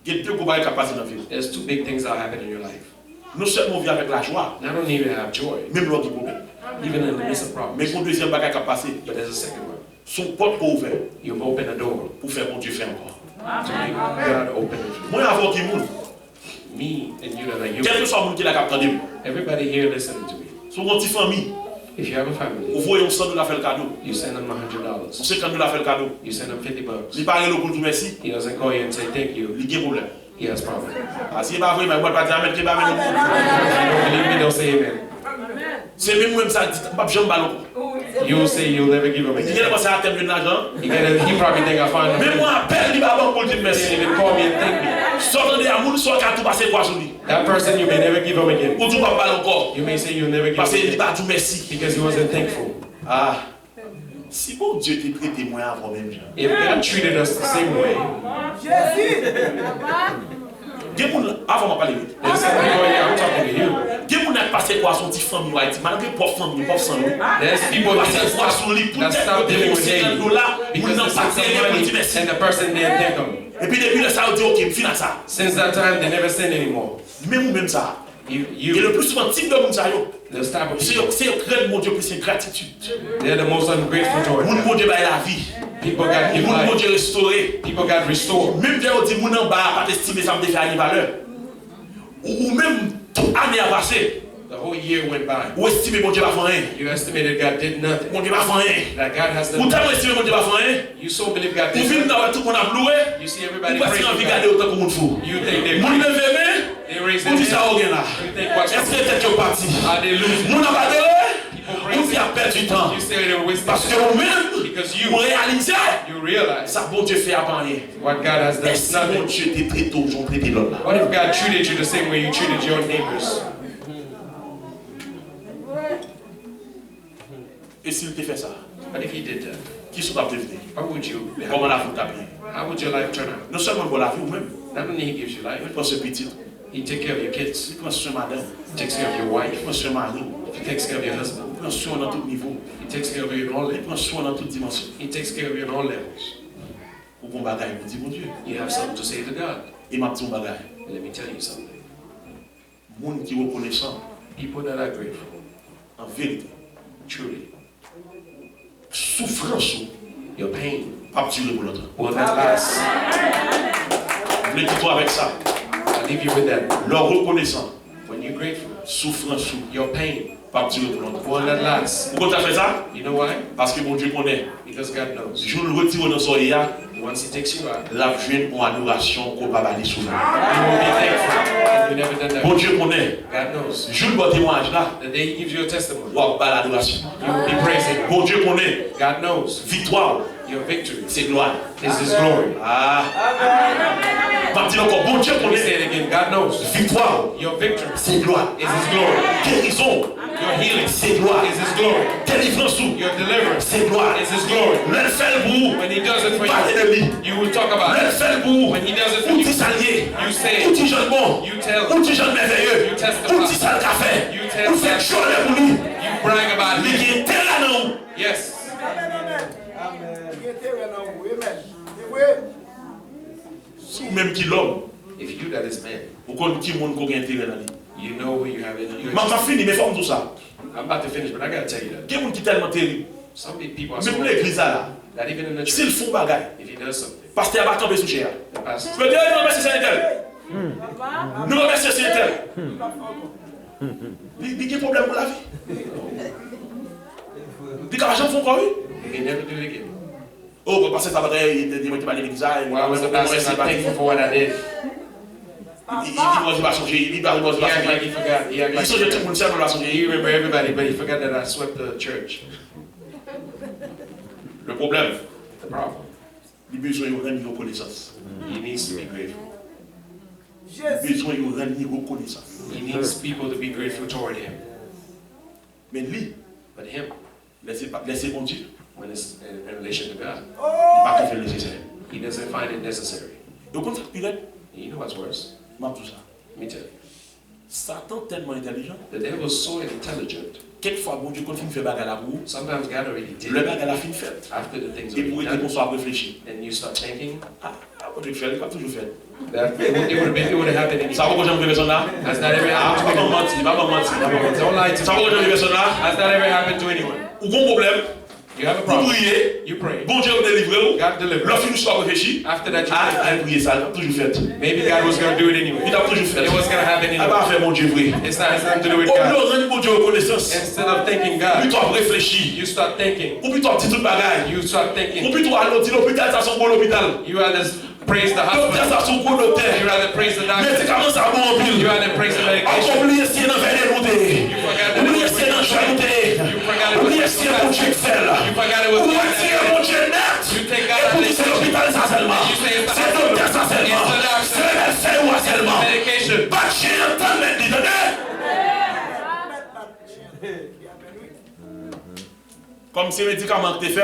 S1: il y a deux combats qui passent dans la vie.
S2: there's two big things that happen in your life.
S1: Non seulement vivre avec la joie,
S2: Not only you have joy,
S1: même lors du problème.
S2: even in the midst of
S1: Mais
S2: problems,
S1: pour le deuxième bagage qui a passé,
S2: but there's a second one.
S1: son porte est ouvert
S2: You've opened a door
S1: pour faire mon Dieu faire encore.
S2: to make God open it.
S1: Moi, avant qu'il monde,
S2: Me and you that are
S1: quel que
S2: you,
S1: soit le monde qui l'a capté,
S2: everybody here listening to me.
S1: son petite famille,
S2: If you have a
S1: vous
S2: family,
S1: voyez un 100 $, faire le cadeau.
S2: you send them
S1: On
S2: $100.
S1: 50 $, faire le cadeau.
S2: You send them $50.
S1: Il parle pour tout merci,
S2: He doesn't call you and say thank you.
S1: il y a un problème.
S2: He has problem.
S1: Parce qu'il n'est pas vrai, mais il ne va pas dire amen, qu'il va
S2: If you don't believe me, don't say amen.
S1: c'est même moi ça dit, pas jamais ballon.
S2: You will say you'll never give him
S1: Il y a
S2: again.
S1: pas ça à terme de l'argent.
S2: He probably think I found
S1: Mais
S2: him.
S1: moi appelle, il va bon pour dire
S2: He
S1: merci.
S2: didn't even call me and thank me.
S1: Sortant de amour, soit qu'à tout passer quoi sur lui.
S2: That person you may never give him again.
S1: Ou tout pas parler encore.
S2: You may say you'll never give
S1: Parce
S2: him
S1: qu'il
S2: again
S1: va tout merci.
S2: because he wasn't thankful.
S1: Ah, si bon Dieu t'est prêté moi avant même gens.
S2: If God treated us the same way,
S1: Des gens avant de parler.
S2: there's some people here, I'm talking to you.
S1: Des gens qui passé quoi son petit famille Haïti, malgré pauvre famille, pauvre sang.
S2: There's people
S1: Passé
S2: that
S1: quoi sur lui,
S2: that stop dealing with
S1: $50
S2: hate
S1: pour
S2: because
S1: n'en
S2: they sent
S1: passer
S2: some
S1: rien pour
S2: money
S1: dire merci.
S2: and the person didn't thank them.
S1: Et puis depuis le ça on dit OK, fin à ça.
S2: Since that time, they never sin anymore.
S1: Même ou même ça. Et le
S2: You,
S1: plus souvent type de monde ça yo.
S2: those type of
S1: C'est
S2: people,
S1: craindre mon Dieu plus c'est gratitude.
S2: they're the most ungrateful toward
S1: Mon
S2: God.
S1: Dieu bail la vie.
S2: People got give
S1: Mon
S2: life.
S1: Dieu restauré.
S2: People got restored.
S1: Même quand on dit mon en bas pas estimer ça me fait une valeur. Ou même toute année a passé.
S2: The whole year went by.
S1: Ou estimer mon Dieu va faire rien.
S2: You estimated God did nothing.
S1: Mon Dieu va faire rien.
S2: That God has
S1: Ou
S2: done
S1: tellement
S2: nothing.
S1: estimer mon Dieu va faire rien.
S2: You so believe God
S1: Ou
S2: did
S1: vivre
S2: nothing.
S1: dans tout le monde a loué.
S2: You see
S1: Ou
S2: everybody
S1: pas si
S2: praising
S1: envie de
S2: God.
S1: garder autant que mon fou.
S2: You think they
S1: Mon
S2: praise.
S1: levé main.
S2: They raise
S1: Ou
S2: their
S1: dit ça
S2: hand.
S1: au gain là.
S2: You think what's
S1: Est-ce que peut-être que parti?
S2: Are they losing?
S1: Mon abadé.
S2: People
S1: Ou dit à
S2: praising.
S1: perdre du temps.
S2: You say they're wasting
S1: Parce que
S2: time.
S1: vous-même,
S2: Because
S1: vous réalisez.
S2: you realize
S1: Ça bon Dieu fait à rien.
S2: what God has done.
S1: Est-ce que mon
S2: Nothing.
S1: Dieu t'est traité aujourd'hui, traité l'autre là?
S2: What if God treated you the same way you treated your neighbors?
S1: Et s'il te fait ça,
S2: What if He did that?
S1: qui sont à devenir?
S2: What would you?
S1: Comment la vie t'a bien?
S2: How would your life turn out?
S1: Non seulement pour la vie ou même,
S2: Not only He gives you life,
S1: il prend ce petit,
S2: He takes care of your kids.
S1: il prend soin madame,
S2: He takes care of your
S1: il
S2: wife.
S1: prend soin mari,
S2: He takes care of your husband.
S1: il prend soin dans tout niveau,
S2: He takes care of you in all
S1: il
S2: levels.
S1: prend soin dans toute dimension.
S2: He takes care of you in all levels.
S1: Ou bon bagaille, il dit mon Dieu.
S2: You have something to say to God.
S1: Et m'a dit un bagaille.
S2: Let me tell you something.
S1: Monde qui est reconnaissant,
S2: People that are grateful,
S1: en vérité,
S2: truly,
S1: souffrance,
S2: your pain
S1: pas durer pour l'autre.
S2: will not last.
S1: Je voulais quitter avec ça.
S2: I'll leave you with that.
S1: Leur reconnaissant,
S2: When you're grateful,
S1: souffrance,
S2: your pain
S1: pas durer pour l'autre.
S2: will not last.
S1: Pourquoi tu as fait ça?
S2: You know why?
S1: Parce que mon Dieu connaît.
S2: Because God knows.
S1: Je le retire dans son IA,
S2: Once He takes you out,
S1: la jeune pour adoration qu'on va aller sous nous.
S2: you will be thankful. You've never done that.
S1: Mon Dieu connaît.
S2: God knows.
S1: Je le bon témoignage là,
S2: The day He gives you a testimony,
S1: on va pas l'adoration.
S2: you will be praising.
S1: Mon Dieu connaît.
S2: God knows.
S1: Victoire,
S2: Your victory
S1: c'est gloire.
S2: is His glory.
S1: Ah. Va dire encore, bon Dieu
S2: Let me say
S1: connaît.
S2: it again. God knows.
S1: Victoire,
S2: Your victory
S1: c'est gloire.
S2: is His glory.
S1: Guérison,
S2: Your healing
S1: c'est gloire.
S2: is His glory.
S1: Délivrance,
S2: Your deliverance
S1: c'est gloire.
S2: is His glory.
S1: Le fait le
S2: When He does it for
S1: parler de lui.
S2: you, you will talk about
S1: Le
S2: it.
S1: fait le
S2: When He does it for
S1: outil
S2: you,
S1: salier,
S2: you say,
S1: outil jeune bon,
S2: you tell,
S1: outil jeune merveilleux,
S2: You testify.
S1: outil sale café,
S2: You testify.
S1: vous faites choler pour lui.
S2: you brag about
S1: Il
S2: Him.
S1: est terrain non.
S2: Yes.
S1: Si ou même qui l'homme,
S2: If you that is man,
S1: vous connaissez qui monde qui a intérêt dans lui.
S2: you know who you have in you.
S1: Ma fini, mais forme tout ça.
S2: I'm about to finish, but I gotta tell you that.
S1: Quel monde qui est tellement terrible.
S2: Some people are so
S1: Même l'église là,
S2: that even in the
S1: s'il
S2: church,
S1: font bagaille,
S2: if he does something,
S1: pasteur va tomber sous chair.
S2: the pastor,
S1: Je veux dire, nous remercions c'est tel. Nous remercions c'est tel. Il y a un problème pour la vie. Des camarades font quoi, oui?
S2: he can never do it again.
S1: Oh, parce que ça va être, il m'a pas l'église là.
S2: Why was the pastor not thankful for what I did?
S1: Il va changer, il va
S2: He acted like
S1: changer.
S2: he forgot. He acted
S1: Il
S2: like
S1: songe tout le monde, ça va
S2: he
S1: changer.
S2: remember everybody, but he forgot that I swept the church.
S1: Le problème,
S2: The problem.
S1: il a besoin de rendre reconnaissance.
S2: He needs to be grateful.
S1: Il a besoin de rendre reconnaissance.
S2: He needs people to be grateful toward him.
S1: Mais lui,
S2: But him,
S1: laissez mon Dieu,
S2: when it's in relation to God,
S1: il n'a pas fait le nécessaire.
S2: he doesn't find it necessary.
S1: Et au contraire, Pilate,
S2: You know what's worse?
S1: m'a tout ça.
S2: Let me tell you.
S1: Satan tellement intelligent,
S2: The devil is so intelligent.
S1: quelquefois, bon Dieu, quand il fait bagarre à vous,
S2: Sometimes God already did
S1: le
S2: it
S1: bagarre à la fin fait.
S2: after the things
S1: Et
S2: are
S1: pour
S2: already
S1: que qu'on
S2: done.
S1: soit réfléchi.
S2: And you start thinking
S1: Bon Dieu, il va toujours faire.
S2: that it would have happened anyway.
S1: Ça va que j'aime que personne là?
S2: Has that ever
S1: Ah,
S2: happened to
S1: pas
S2: anyone?
S1: mentir, pas mentir.
S2: Don't lie to
S1: Ça va que j'aime que personne là?
S2: Has that ever happened to anyone?
S1: Ou bon problème,
S2: You have a
S1: vous
S2: problem.
S1: priez,
S2: You pray.
S1: bon Dieu vous délivre,
S2: God delivered.
S1: lorsque nous sommes réfléchis,
S2: After that, you
S1: ah,
S2: pray.
S1: il a prié ça, il a toujours fait.
S2: Maybe God was going to do it anyway.
S1: Il a toujours fait.
S2: It was going to happen
S1: Ah,
S2: anyway.
S1: bah, faire mon Dieu vrai.
S2: It's nothing to do with
S1: Au
S2: God.
S1: lieu de rendre mon Dieu reconnaissance,
S2: Instead of thanking
S1: ou
S2: God,
S1: plutôt réfléchir,
S2: you start thinking.
S1: ou plutôt petit tout bagaille,
S2: You start
S1: ou
S2: thinking.
S1: plutôt aller à l'hôpital, ça sont bon l'hôpital.
S2: You rather praise the
S1: L'hôpital,
S2: hospital.
S1: ça sont bon l'hôtel.
S2: You rather praise the doctor.
S1: Médicaments, ça bon en pile.
S2: You rather praise the medication.
S1: Oubliez si dans veine montée. Oubliez si dans joie montée. Oubliez si mon Dieu fait là.
S2: You forgot it was
S1: Oubliez
S2: God
S1: si
S2: that
S1: mon Dieu net.
S2: You take
S1: Et
S2: God
S1: pour
S2: out
S1: dire
S2: of
S1: c'est l'hôpital ça seulement. C'est l'hôpital ça seulement. C'est le médecin ou seulement.
S2: medication.
S1: Pas de chien dans le médecin. Comme si les médicaments que tu fais.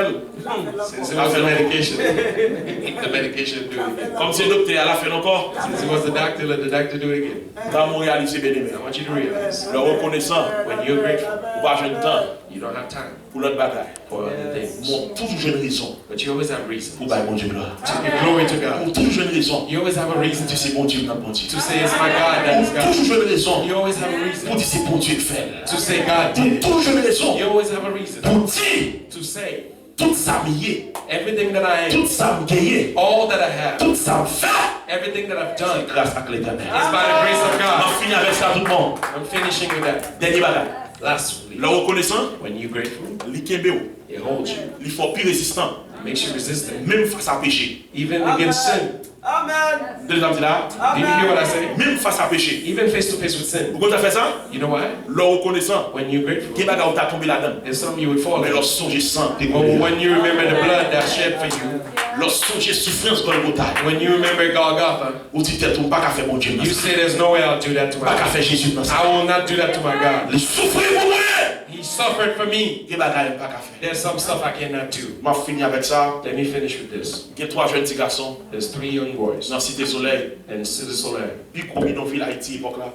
S2: Since it was the medication, the medication do it again.
S1: Comme si le docteur a fait encore.
S2: Since it was the doctor, let the doctor do it again.
S1: Dans mon réalité, bien aimé.
S2: I want you to realize
S1: Le reconnaissant,
S2: when you're grateful,
S1: ou pas jeune temps
S2: you don't have time
S1: pour l'autre bagaille.
S2: for other things,
S1: Bon, toujours une raison
S2: but you always have reason
S1: pour bailler mon Dieu gloire.
S2: to give glory to God.
S1: Pour toujours une raison.
S2: You always have a reason
S1: Tu sais, mon Dieu, non, mon Dieu.
S2: to say it's my God that is
S1: Pour
S2: God.
S1: toujours une raison.
S2: You always have a
S1: Pour
S2: reason
S1: dire c'est mon Dieu qui fait.
S2: to say God did it.
S1: Pour toujours une raison.
S2: You always have a reason
S1: Pour dire
S2: to say
S1: tout ça m'y
S2: everything that I
S1: tout
S2: am,
S1: ça m'y
S2: all that I have,
S1: tout ça me fait.
S2: everything that I've done
S1: Grâce à l'éternel.
S2: is by the grace of
S1: On
S2: God.
S1: finit avec ça tout le monde.
S2: I'm finishing with that.
S1: Dernier bagage.
S2: Lastly,
S1: Le reconnaissant,
S2: when you're grateful,
S1: l'ikembéo,
S2: it holds you.
S1: il faut plus résistant,
S2: It makes you resistant,
S1: même face à péché.
S2: even against sin.
S3: Amen.
S1: Dès là,
S2: Did you hear what I say?
S1: même face à péché.
S2: Even face to face with sin.
S1: Pourquoi tu as fait ça?
S2: You know why?
S1: Le reconnaissant,
S2: When you're grateful,
S1: quel bagage où tu as tombé là-dedans?
S2: there's some you would fall
S1: Mais
S2: in.
S1: leur songe sang,
S2: But when you remember the blood that's shed for you,
S1: leur songe souffrance dans le bataille.
S2: when you remember Golgotha,
S1: Ou tu t'es pas qu'à faire mon Dieu.
S2: you say there's no way I'll do that to
S1: Pas qu'à
S2: my
S1: faire Jésus dans ça.
S2: I will not do that to my God.
S1: Les souffrir pour moi.
S2: He suffered for me.
S1: Quel bagage pas qu'à faire.
S2: There's some stuff I cannot do.
S1: Je finis avec ça.
S2: Let me finish with this.
S1: Il y a 3 jeunes petits garçons
S2: There's 3 young boys
S1: dans la Cité Soleil.
S2: in Cité Solaire,
S1: Puis combien d'ont ville Haïti époque là.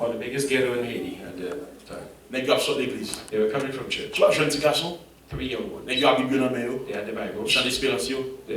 S2: or the biggest ghetto in Haiti at the time.
S1: Nèg yo sorti l'église.
S2: They were coming from church.
S1: 3 jeunes petits garçons.
S2: 3 young ones.
S1: Nèg yo a Bible dans main yo.
S2: They had the Bible,
S1: Chant d'espérance yo.
S2: the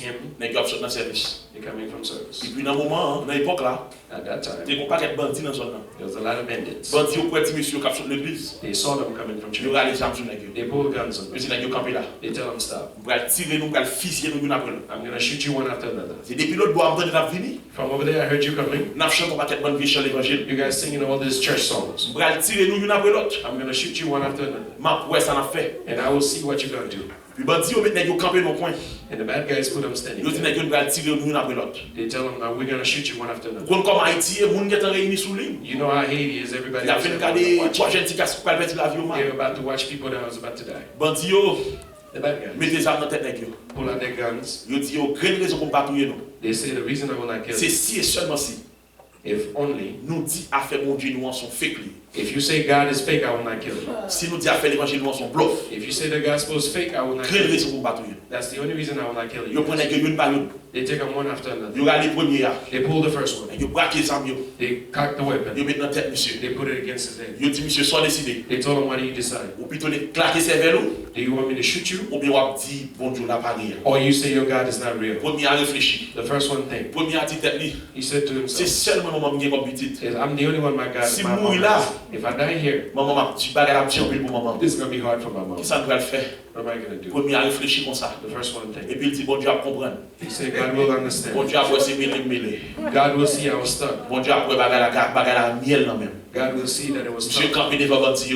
S2: hymn,
S1: Nèg yo sorti dans service.
S2: they're coming from service.
S1: Et puis dans moment, dans l'époque là,
S2: At that time,
S1: t'es un paquet de bandits dans zone là.
S2: there was a lot of bandits.
S1: Bandits au poète monsieur qui sorti l'église.
S2: They saw them coming from
S1: Yo
S2: church.
S1: rale jam sur nèg yo.
S2: They pulled guns on them.
S1: Monsieur nèg yo campé là.
S2: They tell them stop.
S1: On va tirer nous, on va fusiller nous une après l'autre.
S2: I'm gonna shoot you one after another.
S1: C'est depuis l'autre bois entendre n'a vini.
S2: From over there, I heard you coming.
S1: N'a chanté un paquet de bonnes vieilles chants l'évangile.
S2: You guys singing all these church songs.
S1: On va tirer nous une après l'autre.
S2: I'm gonna shoot you one after another.
S1: Ma ouais ça n'a fait.
S2: And I will see what you're gonna do.
S1: Puis bandits yo met nèg yo campé dans coin.
S2: And the bad guys put them standing
S1: Yo dit
S2: there.
S1: nèg yo va tirer nous une après l'autre.
S2: They tell them, now we're gonna shoot you one after another.
S1: Kon comme Haïti, moun qui est réuni sous ligne.
S2: You know how Haiti is, everybody
S1: Il a
S2: was
S1: fait
S2: there
S1: regarder
S2: watching.
S1: 3 jeunes petits gars qui parlent de l'avion.
S2: They were about to watch people that was about to die.
S1: Bandits yo
S2: The bad guys
S1: mettez des armes dans tête nèg yo.
S2: pull out their guns.
S1: Yo dit yo grande raison pour patrouiller nous.
S2: They say the reason I will not kill
S1: C'est
S2: you,
S1: si et seulement si
S2: if only,
S1: nous dit à faire mon Dieu nous en son fake li.
S2: if you say God is fake, I will not kill you.
S1: Si nous dit à faire l'évangile nous en son bluff.
S2: If you say the gospel is fake, I will not
S1: Grande
S2: kill you.
S1: raison pour patrouiller.
S2: That's the only reason I will not kill
S1: Yo
S2: you.
S1: prend nèg yo une par une.
S2: They take them one after another.
S1: Yo rale premier là.
S2: They pull the first one.
S1: Yo braque les armes yo.
S2: They cock the weapon.
S1: Yo met dans tête monsieur.
S2: They put it against his head.
S1: Yo dit monsieur soit décidé.
S2: They told him, what do you decide?
S1: Ou plutôt les claquer cervelle ou
S2: Do you want me to shoot you?
S1: ou bien on dit bon Dieu la pas rien.
S2: Or you say your God is not real?
S1: Premier à réfléchir.
S2: The first one thing,
S1: Premier à dit tête li.
S2: he said to
S1: C'est
S2: himself,
S1: seulement moment qui est comme petit.
S2: is, I'm the only one my God
S1: Si
S2: my
S1: mourir
S2: mom
S1: là,
S2: has. If I die here,
S1: maman m'a dit bagarre à petit pour maman.
S2: this is going to be hard for my mom.
S1: Qu'est-ce qu'on va le faire?
S2: What am I going to do?
S1: Premier à réfléchir comme ça.
S2: The first one
S1: Et
S2: thing.
S1: puis il dit bon Dieu à comprendre.
S2: He said, God will
S1: Bon
S2: understand.
S1: Dieu après c'est mêlé.
S2: God will see I was stuck.
S1: Bon Dieu après bagarre à miel là même.
S2: God will see that it was
S1: J'ai
S2: stuck.
S1: campé devant bandit.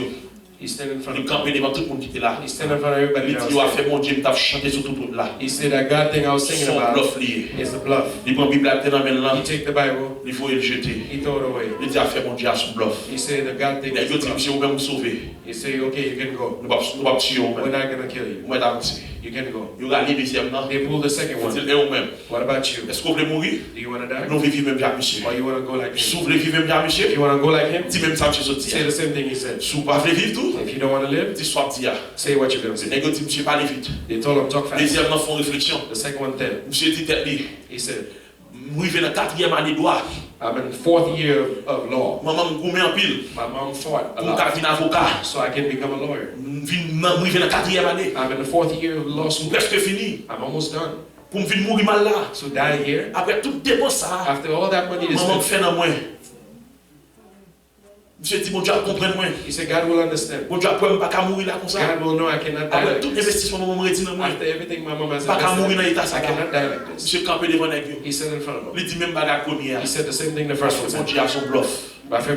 S2: He's standing in front
S1: Il
S2: of
S1: campé devant tout le monde qui était là.
S2: He's standing in front of everybody
S1: Il
S2: else.
S1: dit, il a fait mon Dieu, il t'a chanté sur tout le monde là.
S2: He said that God thing I was singing
S1: Son
S2: about
S1: bluff lié.
S2: is the bluff.
S1: Il prend la Bible à dans la main là.
S2: He take the Bible,
S1: Il faut le jeter.
S2: he throw it away.
S1: Il dit, a fait mon Dieu à son bluff.
S2: He said the God thing
S1: Il a
S2: is
S1: dit,
S2: the bluff.
S1: monsieur, vous pouvez me sauver.
S2: He said, okay, you can go.
S1: Nous ne pas tuer
S2: We're
S1: vous-même.
S2: not going to kill you.
S1: Moi, d'avancé.
S2: You can go.
S1: Il a les deuxième là.
S2: They pulled the second
S1: Il dit,
S2: one.
S1: et vous-même.
S2: What about you?
S1: Est-ce que vous voulez mourir?
S2: Do you want to die?
S1: Nous vivons même bien, monsieur.
S2: Or you want to go like
S1: Si
S2: him?
S1: vous voulez vivre même bien,
S2: If
S1: monsieur,
S2: you want to go like him,
S1: dis même ça, monsieur
S2: say
S1: Sotia.
S2: the same thing he said.
S1: Si vous ne voulez pas vivre tout,
S2: If you don't want to live,
S1: dis soit dia.
S2: say what you're going to
S1: Et
S2: say.
S1: il dit, monsieur, parlez vite.
S2: They told him, talk fast.
S1: Deuxième là, font réflexion.
S2: The second one said,
S1: Monsieur dit, tête li.
S2: he said,
S1: Moi, je vais dans la 4e année de droit.
S2: I'm in the 4th year of law.
S1: Maman me goumé en pile.
S2: My mom fought a
S1: Pour
S2: lot
S1: devenir avocat.
S2: so I can become a lawyer.
S1: Moi, je vais dans la 4e année.
S2: I'm in the 4th year of law
S1: Je suis
S2: school.
S1: presque fini.
S2: I'm almost done.
S1: Pour me venir mourir mal là.
S2: So die here.
S1: Après tout dépense ça,
S2: After all that money is
S1: maman me
S2: spent,
S1: fait dans moi. Monsieur dit, mon Dieu, comprendre moi.
S2: he said, God will understand.
S1: Mon Dieu, après, je ne peux pas mourir là comme ça.
S2: God will know I cannot die
S1: Après
S2: like
S1: tout
S2: this.
S1: investissement, maman me retire dans moi.
S2: After everything my mom has
S1: Pas qu'à mourir dans
S2: invested,
S1: l'état ça.
S2: I cannot die like this.
S1: Monsieur campé devant les gueux.
S2: He said in front of him.
S1: Il dit même bagarre première.
S2: He said the same thing the first one
S1: Mon
S2: said.
S1: Dieu a son bluff.
S2: But I feel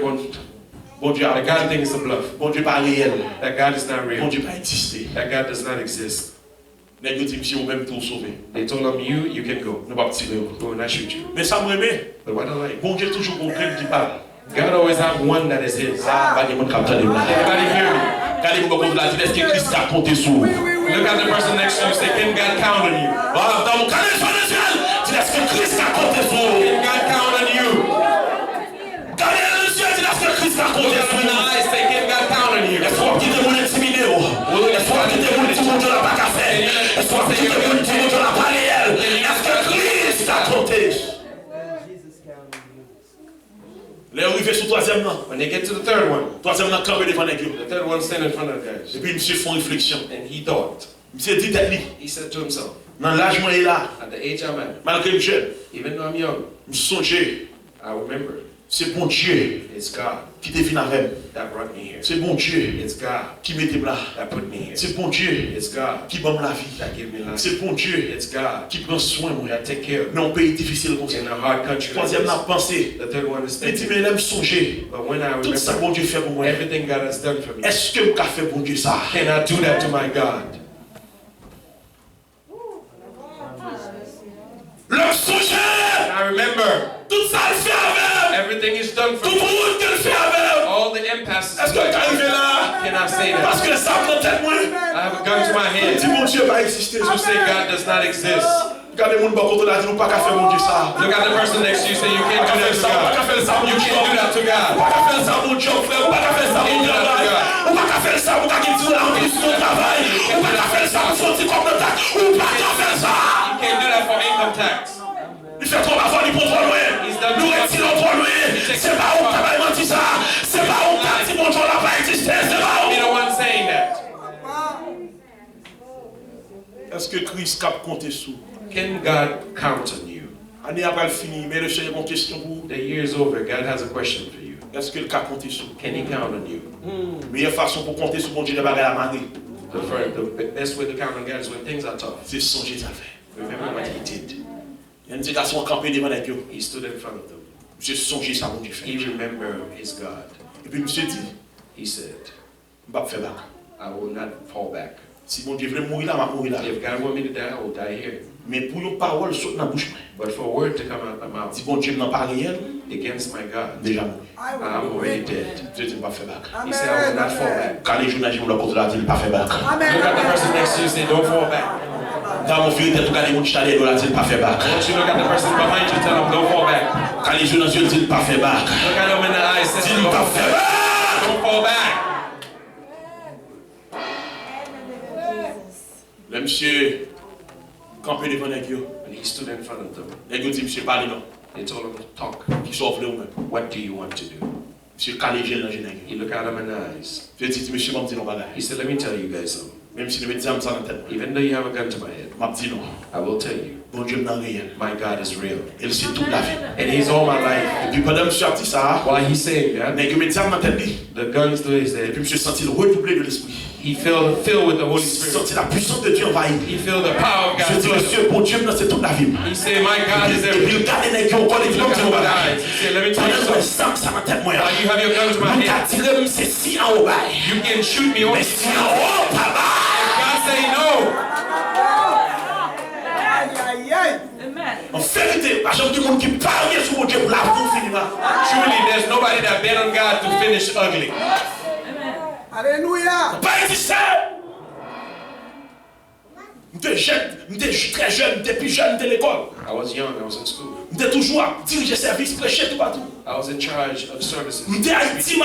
S1: Bon Dieu,
S2: the God thing is a bluff.
S1: bon Dieu pas réel.
S2: That God is not
S1: Bon
S2: real.
S1: Dieu pas existé.
S2: That God does not exist.
S1: Les gars disent, monsieur, vous même tout sauver.
S2: They told him, you can go.
S1: Nous pas tirer.
S2: We will not shoot you.
S1: Mais ça me remet.
S2: But what I like,
S1: Bon Dieu toujours bon qui parle.
S2: God always have one that is his.
S1: Pas de monde capteur de moi.
S2: Everybody hear me?
S1: Regardez vous comme la dit, est-ce que Christ a compté sur vous?
S2: Look at the person next to you. Say, can God count on you?
S1: Voilà, dans mon canal financier, dis est-ce que Christ a compté sur vous?
S2: Can God count on you?
S1: Daniel le ciel, dis est-ce que Christ a compté
S2: Look at
S1: sur
S2: him in the
S1: vous?
S2: eyes. Say, can God count on you?
S1: Est-ce qu'on quitte mon intimidé? Est-ce qu'on quitte mon petit monde de la bac à faire? Est-ce qu'on quitte mon petit monde de la pas réel? Est-ce que Christ a compté? Les arrivés sur troisième nan.
S2: When they get to the third one,
S1: Troisième nan, campé devant les gueux.
S2: the third one stand in front of the guys.
S1: Et puis monsieur font réflexion.
S2: And he thought,
S1: Monsieur dit tête li.
S2: he said to himself,
S1: Dans l'âge moi est là.
S2: at the age I'm at,
S1: Malgré le jeune.
S2: even though I'm young,
S1: Je songe.
S2: I remember
S1: C'est bon Dieu
S2: it's God
S1: qui te vient avec.
S2: that brought me here.
S1: C'est bon Dieu
S2: It's God
S1: qui m'était là.
S2: that put me here.
S1: C'est bon Dieu
S2: It's God
S1: qui donne la vie.
S2: that gave me life.
S1: C'est bon Dieu
S2: It's God
S1: qui prend soin de moi.
S2: that take care of me
S1: Dans un pays difficile comme ça.
S2: in a hard country like
S1: Troisième n'a
S2: this.
S1: pensé.
S2: The third one is
S1: Il dit
S2: thinking.
S1: mais là me songer.
S2: But when I
S1: Tout ça
S2: remember
S1: bon Dieu fait pour moi.
S2: everything God has done for me,
S1: Est-ce que vous avez fait bon Dieu ça?
S2: can I do that to my God?
S1: Le songer.
S2: I remember
S1: Tout ça le fait avec.
S2: everything is done for
S1: Tout
S2: me.
S1: le monde le fait avec.
S2: All the impasses.
S1: Est-ce que tu es arrivé là?
S2: Can I say that?
S1: Parce que ça prend tête moi.
S2: I have a gun to my
S1: Il
S2: head
S1: dit mon Dieu va exister.
S2: to say God does not exist.
S1: Regardez mon bon côté là, dit nous pas qu'à faire mon Dieu ça.
S2: Look at the person next to you. Say you can't do that to
S1: Pas
S2: God.
S1: qu'à faire ça, mon
S2: You
S1: Dieu.
S2: can't do that to God.
S1: Pas qu'à faire ça, mon Dieu, frère. Pas qu'à faire ça, mon Dieu. Ou pas qu'à faire ça, ou pas qu'à dire là, en plus ton travail. Ou pas qu'à faire ça, pour sortir comme le tac. Ou pas qu'à faire ça.
S2: You can't do that for income tax.
S1: Il fait trop avant, il prend trop loin. Nous retirons trop loin. C'est pas où t'as pas menti ça. C'est pas où t'as dit mon Dieu n'a pas existé. C'est pas
S2: Be the
S1: où.
S2: one saying that.
S1: Est-ce que Christ cap compter sous?
S2: Can God count on you?
S1: Année après fini, mais le Seigneur a une question pour vous.
S2: The year is over. God has a question for you.
S1: Est-ce que le cap compter sous?
S2: Can He count on you?
S1: Meilleure façon pour compter sur mon Dieu de bagarre à marée,
S2: The best way to count on God is when things are tough.
S1: c'est songer ça le fait.
S2: Remember what He did.
S1: Il y a une garçon campé devant les gueux.
S2: He stood in front of them.
S1: Monsieur songer ça mon Dieu fait.
S2: He remembered His God.
S1: Et puis monsieur dit,
S2: He said,
S1: je ne vais pas faire bac.
S2: I will not fall back.
S1: Si mon Dieu veut mourir là, je vais mourir là.
S2: If God want me to die, I will die here.
S1: Mais pour une parole saute dans la bouche,
S2: But for a word to come out of my mouth
S1: si mon Dieu n'a pas réel,
S2: against my God,
S1: déjà mort.
S2: I'm already dead.
S1: Dieu dit, je ne vais pas faire bac.
S2: He said, I will not fall back.
S1: Quand les journalistes me l'ont là, il ne pas faire bac.
S2: Look at the person next to you and say, don't fall back.
S1: Dans mon vieux tête, quand les gens qui là, il ne pas faire bac.
S2: I want you to look at the person behind you and tell them, don't fall back.
S1: Quand les journalistes disent, il ne pas faire bac.
S2: Look at them in the eyes and
S1: Dis,
S2: say,
S1: il ne pas faire bac.
S2: don't fall back.
S1: Le monsieur, campé devant les gueux.
S2: And he stood in front of them.
S1: Les gueux disent, monsieur, parlez non.
S2: They told him to talk.
S1: Qui s'offre ou même.
S2: What do you want to do?
S1: Monsieur, calé gel dans les gueux.
S2: He looked at him in the eyes.
S1: Je dis, monsieur, je vais me dire non,
S2: He
S1: bagaille.
S2: said, let me tell you guys something.
S1: Même si je me dis ça dans la tête,
S2: Even though you have a gun to my head,
S1: je me dis non.
S2: I will tell you,
S1: Bon Dieu n'a rien.
S2: My God is real.
S1: Il sait toute la vie.
S2: And He's all my life.
S1: Et puis pendant que je suis ça,
S2: While He's saying that,
S1: mais que mes diamants m'entendent.
S2: the guns to His
S1: Et
S2: head,
S1: puis je me suis senti le redoubler de l'esprit.
S2: He filled with the Holy
S1: J'ai
S2: Spirit.
S1: senti la puissance de Dieu envahir.
S2: He filled the power of
S1: Je
S2: God.
S1: dis, Monsieur, bon Dieu, c'est toute la vie.
S2: He said, my God is
S1: Et puis
S2: everything.
S1: regardez les gars, encore les
S2: Look
S1: gens
S2: at my eyes. He said, let me tell you something.
S1: ça m'a tête moi.
S2: While you have your gun to my
S1: Nous
S2: head,
S1: tiré c'est si en haut.
S2: you can shoot me over.
S1: Mais si en haut, papa.
S2: God say no.
S1: En vérité, parce que tout le monde qui parle sur mon Dieu pour la vie finira.
S2: Truly, there's nobody that bet on God to finish ugly.
S3: Alléluia.
S1: Pas exister. J'étais jeune, j'étais très jeune, j'étais plus jeune, j'étais à l'école.
S2: I was young, I was in school.
S1: J'étais toujours à diriger service, prêcher tout partout.
S2: I was in charge of services.
S1: J'étais à Haïti,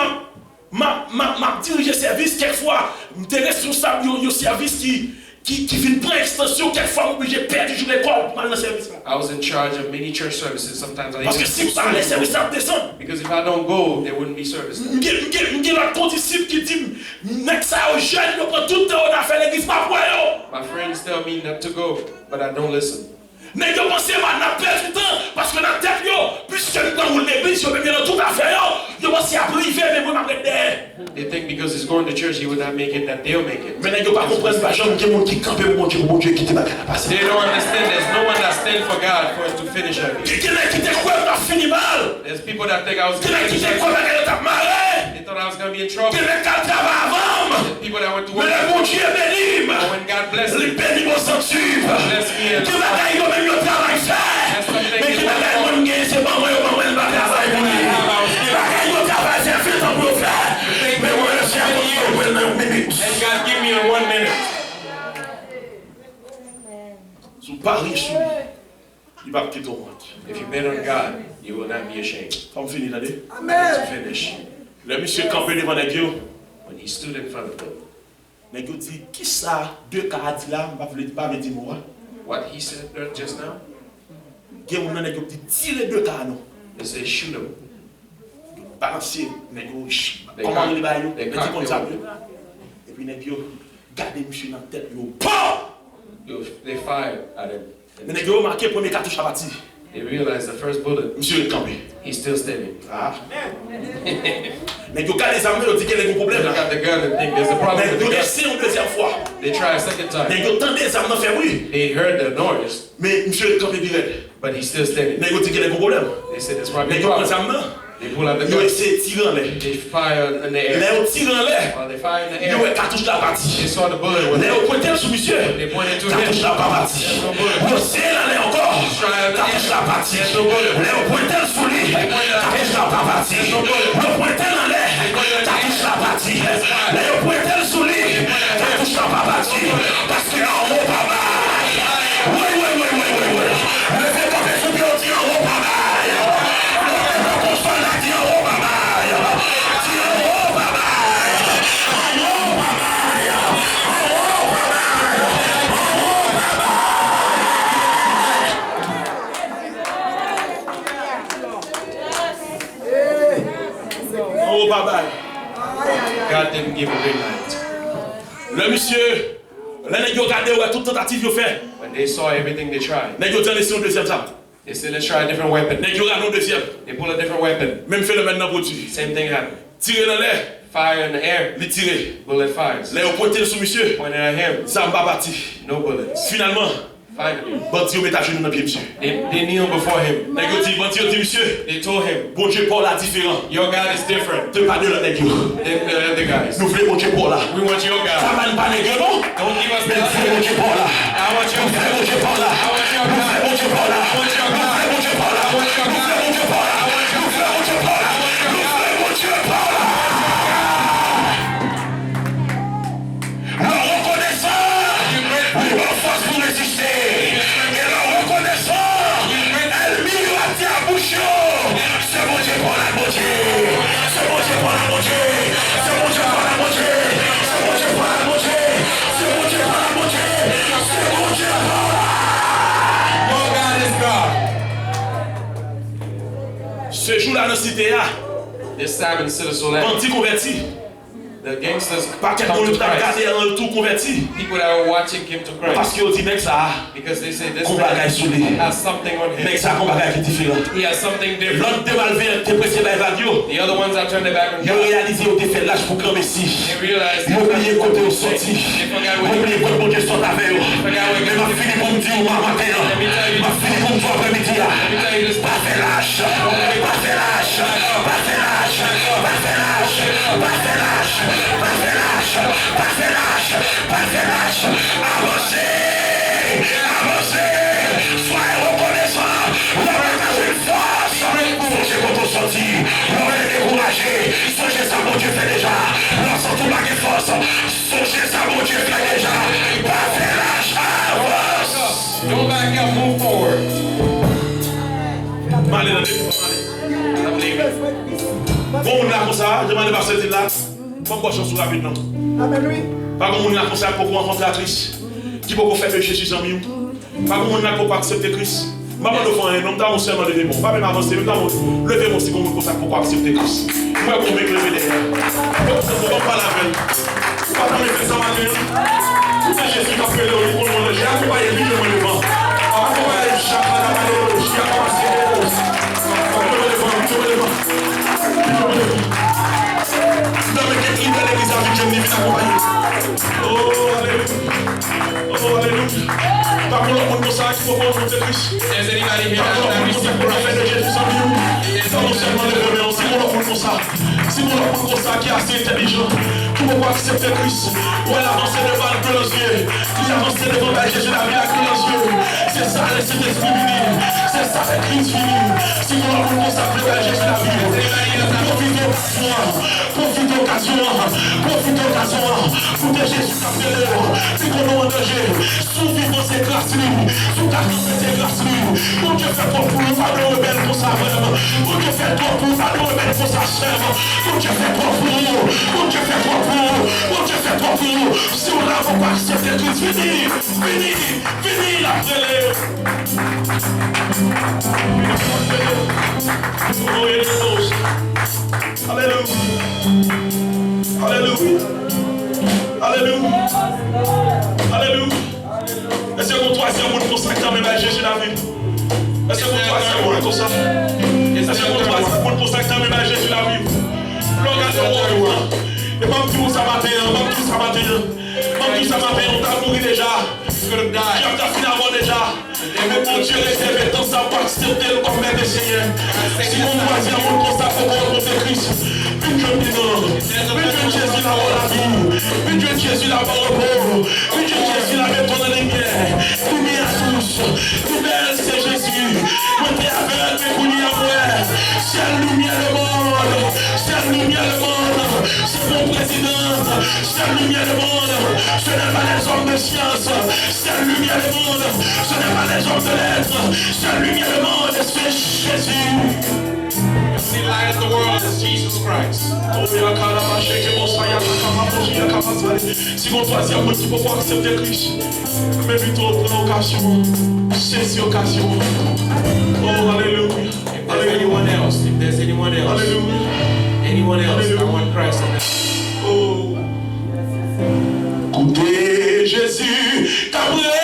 S1: ma diriger service, quelquefois, j'étais responsable du service qui vient prendre extension, quelquefois, j'ai perdu l'école pour aller dans le service.
S2: I was in charge of many church services. Sometimes I
S1: Parce que si vous parlez, le service ça descend.
S2: because if I don't go, there wouldn't be service.
S1: M'gè l'autre condisciple qui dit, nek ça aux jeunes, nous prend tout le temps, on a fait l'église, pas pour eux.
S2: My friends tell me not to go, but I don't listen.
S1: Nèg yo pensé man n'a perdu du temps parce que dans tête yo puisque nous dans l'église yo même dans toute affaire yo pensé à privé mais moi m'après derrière.
S2: They think because he's going to church, he would not make it, that they'll make it.
S1: Mais nèg yo pas comprendre pas jamais que monde qui camper pour bon Dieu qui te va passer.
S2: They don't understand there's no one that stands for God for it to finish ugly.
S1: Qui te croit dans fini mal.
S2: There's people that think I was
S1: Qui
S2: going to
S1: te
S2: finish
S1: croit
S2: ugly.
S1: que t'a malé.
S2: They thought I was going to be in trouble.
S1: Qui travail avant.
S2: There's people that went to
S1: Mais
S2: work.
S1: le bon Dieu béni.
S2: But when God blessed
S1: Les
S2: me,
S1: bénis vont s'en suivre.
S2: bless me and
S1: Qui va gagner yo même le travail fait. Mais qui va gagner mon gain c'est pas moi yo pas moi le travail pour lui. Qui va gagner le travail c'est fait ton pour faire. Mais moi le faire pour une minute.
S2: and God give me in 1 minute.
S1: Sous Paris sur lui. Il va quitter ton compte.
S2: If you bet on God, you will not be ashamed.
S1: Comme fini là.
S2: To
S3: Amen.
S2: finish.
S1: Le monsieur campé devant les dieux.
S2: When he stood in front of them,
S1: Les gars dit qui ça deux cas dit là, pas me dire moi.
S2: what he said just now,
S1: Qui on a les gars dit tirer deux cas non.
S2: they say shoot him.
S1: Balancer les gars. Comment il va yo?
S2: They
S1: Les dit comme ça. Et puis les gars garder monsieur dans tête yo.
S2: They fired at him.
S1: Mais les gars marqué premier cartouche à partir.
S2: They realized the first bullet,
S1: Monsieur est campé.
S2: he's still standing.
S1: Ah. Les gars gardent les armes, ils disent qu'il y a un
S2: They
S1: problème
S2: look
S1: là.
S2: at the gun and think there's a problem
S1: Mais
S2: with the
S1: ils
S2: gun.
S1: essaient une deuxième fois.
S2: They try a second time.
S1: Les gars tendent les armes dans faire bruit.
S2: They heard the noise,
S1: Mais monsieur est campé direct.
S2: but he's still standing.
S1: Les gars disent qu'il y a un problème.
S2: They said there's probably
S1: Les
S2: a
S1: gars prennent
S2: problem.
S1: les armes.
S2: They pull out the
S1: Ils
S2: gun.
S1: essaient de tirer en l'air.
S2: They fire in the air.
S1: Là, ils tirent en l'air.
S2: While they fire in the
S1: Ils
S2: air,
S1: ont cartouche la
S2: they
S1: partie.
S2: saw the bullet was
S1: Là, ils pointent sur monsieur.
S2: They pointed to
S1: Cartouche
S2: him.
S1: la pas partie. Ils tirent en l'air encore. Cartouche la partie. Là, ils pointent sur lui. Cartouche la pas partie. Ils pointent en l'air. Cartouche la partie. Là, ils pointent sur lui. Cartouche la pas partie. Parce qu'il y a un mot pas mal. Oui. Le fait qu'on fait souper, on dit un mot pas mal. On s'en a dit un mot pas mal. Oh, bye.
S2: God didn't give a green light.
S1: Le monsieur, là, les gars regardent ouais, toute tentative qu'ils ont fait.
S2: When they saw everything they tried,
S1: Les gars ont laissé un deuxième ça.
S2: they said, let's try a different weapon.
S1: Les gars regardent un deuxième.
S2: They pull a different weapon.
S1: Même phénomène dans le produit.
S2: Same thing happened.
S1: Tirer dans l'air,
S2: Fire in the air,
S1: les tirer.
S2: bullet fires.
S1: Là, ils ont pointé sur monsieur.
S2: Pointed at him,
S1: Ça m'a pas parti.
S2: no bullets.
S1: Finalement,
S2: Finally,
S1: bandit met à genoux dans le pied monsieur.
S2: they kneel before him.
S1: Les gars dit, bandit dit monsieur,
S2: They told him,
S1: bon Dieu Paul là différent.
S2: your God is different
S1: Te pas de l'autre les gars.
S2: than the other guys.
S1: Nous voulons bon Dieu Paul là.
S2: We want your
S1: Ça
S2: God.
S1: va pas les gars non?
S2: Don't give us
S1: Mais
S2: the
S1: nous voulons bon
S2: other.
S1: Dieu Paul là.
S2: I want your
S1: Nous voulons
S2: God.
S1: bon Dieu Paul là.
S2: I want your
S1: Nous
S2: God.
S1: voulons bon Dieu Paul là.
S2: I want your
S1: Nous
S2: God.
S1: voulons bon Dieu Paul là.
S2: I want your
S1: Nous
S2: God.
S1: voulons bon Dieu Paul là.
S2: I want your
S1: Nous voulons bon Dieu Paul là. Nous voulons bon Dieu Paul là. Le reconnaissant, il va force pour résister. Et le reconnaissant, elle mire à tia bouche. C'est bon Dieu pour la bon Dieu. C'est bon Dieu pour la bon Dieu. C'est bon Dieu pour la bon Dieu. C'est bon Dieu pour la bon Dieu. C'est bon Dieu pour la bon Dieu. C'est bon Dieu pour la.
S2: Your God is God.
S1: Ce jour-là dans la cité,
S2: This time in Cité Soleil,
S1: bandit converti.
S2: The gangsters
S1: Pas qu'elle
S2: come
S1: nous
S2: to
S1: t'a
S2: Christ.
S1: gardé en tout converti.
S2: People that are watching came to
S1: Parce
S2: Christ
S1: que dit mec ça,
S2: because they say this
S1: qu'on
S2: man
S1: bagaille sur lui.
S2: has something on
S1: Mec
S2: him.
S1: ça qu'on bagaille qui est différent.
S2: He has something different.
S1: L'autre de malveillant t'es pressé par radio.
S2: The other ones that turn their back on
S1: Ils
S2: God,
S1: ont réalisé au fait l'âge pour camper ici.
S2: they realize
S1: Ils ont oublié côté au sorti.
S2: they forgot
S1: Ils ont
S2: what
S1: oublié côté mon Dieu sont avec eux. Mais ma fille pour me dire ma matin. Ma fille pour me dire après-midi.
S2: Let me tell you this.
S1: Pas fait lâche. Pas fait lâche. Pas fait lâche. Pas fait lâche. Pas fait lâche. Pas fait lâche. Pas fait lâche. Pas fait lâche. Avancez. Avancez. Soyez reconnaissants. Vous avez une force. Songez quand on sortit. Vous avez découragé. Songez ça, mon Dieu fait déjà. Lorsqu'on tout bague force. Songez ça, mon Dieu fait déjà. Pas fait lâche. Avance.
S2: Don't back up, move forward.
S1: Allez,
S2: I'm leaving.
S1: bon, on a comme ça, demandez par cette là. Pas quoi chance rapide non.
S3: Amen, oui.
S1: Pas comme on a comme ça pour rencontrer Christ. Qui peut faire Jésus en mieux. Pas comme on a pour accepter Christ. Maman de faire un homme dans mon seulement lever bon. Pas même avancer, même dans mon lever mon si comme on ça pour accepter Christ. Moi qu'on me lever derrière. On va pas la veille. Pas dans les faits ça matin. Tout ça Jésus qui a fait le pour nous. J'ai accompagné lui de mon devant. Accompagné chaque fois la maléologie a commencé. Oh, alléluia. Pas pour le monde comme ça qu'il faut confronter Christ.
S2: There's anybody here
S1: Pas pour le monde comme ça pour la fête de Jésus sans nous. Non seulement les rebelles, c'est pour le monde comme ça. C'est pour le monde comme ça qui est assez intelligent. Pour pouvoir accepter Christ. Ou elle avance devant le plein yeux. Il avance devant Jésus la vie avec plein yeux. C'est ça le Saint-Esprit fini. C'est ça le Christ fini. C'est pour le monde comme ça pour Jésus la vie. Profite d'occasion. Profite d'occasion. Pour que Jésus t'appelle. C'est qu'on nous en danger. Souffle dans ces grâces. Sous ta vie, ces grâces. Mon Dieu fait trop pour nous. Pas de rebelle pour sa vraiment. Mon Dieu fait trop pour nous. Pas de rebelle pour sa chair. Mon Dieu fait trop pour nous. Mon Dieu fait trop pour nous. Mon Dieu fait trop pour nous. Si on n'a pas accepté Christ, fini. Fini. Fini la prélève. Oh, il est beau. Alléluia. Alléluia. Alléluia. Alléluia. Est-ce que mon troisième monde consacre même à Jésus la vie? Est-ce que mon troisième monde consacre? Est-ce que mon troisième monde consacre même à Jésus la vie? Regardez moi. Et pas tout ça matin, pas tout ça matin. Pas tout ça matin, on t'a mouru déjà. Tu as finalement déjà. Mais mon Dieu réservé dans sa part, c'était comme maître et Seigneur. Si mon troisième monde consacre au monde de Christ, puis Dieu dit non. Puis Dieu Jésus la la vie. Puis Dieu Jésus la va au pauvre. Puis Dieu Jésus la met dans la lumière. Lumière à tous. Lumière c'est Jésus. Moi t'es avec mes couilles à moi. C'est la lumière du monde. C'est la lumière du monde. C'est mon président. C'est la lumière du monde. Ce n'est pas les hommes de science. C'est la lumière du monde. Ce n'est pas les hommes de lettres. C'est la lumière du monde. C'est Jésus.
S2: The light of the world is Jesus Christ.
S1: Si mon troisième motif pour pouvoir accepter Christ, mais plutôt prendre occasion, saisis occasion. Oh, alléluia.
S2: If there's anyone else,
S1: Alléluia.
S2: anyone else, I want Christ in this.
S1: Oh. Écoutez Jésus, qu'après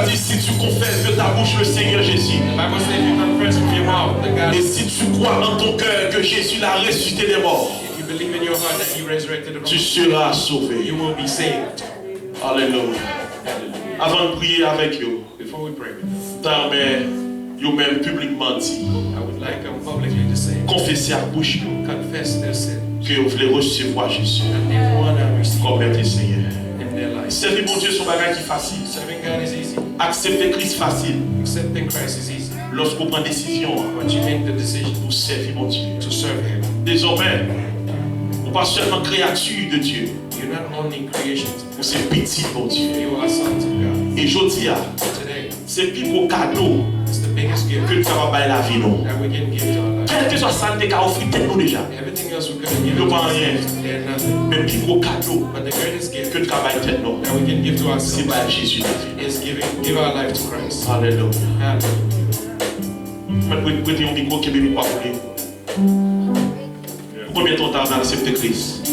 S1: dit si tu confesses de ta bouche le Seigneur Jésus. Et si tu crois en ton cœur que Jésus l'a ressuscité des morts, tu seras sauvé.
S2: You will be saved.
S1: Alléluia. Avant de prier avec vous,
S2: Before we pray,
S1: vous même publiquement dit,
S2: I would like them publicly to say,
S1: confessez à bouche
S2: confess their sin,
S1: que vous voulez recevoir Jésus
S2: and they want to receive
S1: comme maître et Seigneur.
S2: in their life.
S1: Servir mon Dieu, son bagage qui est facile.
S2: Serving God is easy.
S1: Accepter Christ facile.
S2: Accepting Christ is easy.
S1: Lorsqu'on prend décision
S2: But you make the decision
S1: pour servir mon Dieu.
S2: to serve Him.
S1: Désormais, on pas seulement créature de Dieu,
S2: You're not only creation,
S1: on c'est petit mon Dieu.
S2: you are sons of God.
S1: Et je dis,
S2: Today,
S1: c'est le plus gros cadeau
S2: it's the biggest gift
S1: que tu vas faire la vie. Non?
S2: that we can give to our life.
S1: Quel que soit ça, tu as offert tête nous déjà.
S2: Everything else we're going to give
S1: Nous
S2: to
S1: pas rien.
S2: ourselves, they're nothing.
S1: Mais le plus gros cadeau
S2: But the greatest gift
S1: que tu travailles tête nous,
S2: that we can give to
S1: c'est
S2: ourselves
S1: par Jésus.
S2: is give our life to Christ.
S1: Alléluia.
S2: Hallelujah.
S1: Maintenant, prêtez un micro qui est bien pas pour lui. Combien de temps tu as accepté Christ?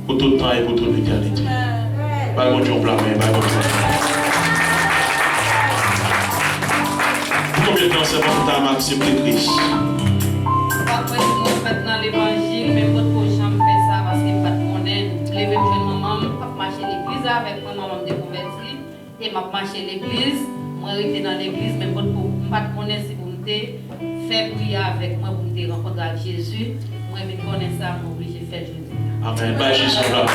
S1: Pour tout le temps et pour toute l'éternité. Pas mon Dieu en blâme, pas mon Dieu. Combien de temps c'est bon que tu as accepté Christ?
S4: Après, nous faisons dans l'évangile, mais votre prochain fait ça parce qu'il pas de connaître. Lever jeune maman, pas marcher l'église avec moi, maman me converti et m'a marché l'église. Moi, j'étais dans l'église, mais votre pas de connaître si vous me fait prier avec moi pour me rencontrer avec Jésus. Moi, je connais ça, je suis obligé de faire Jésus.
S1: Amen. Bah, Jésus, là.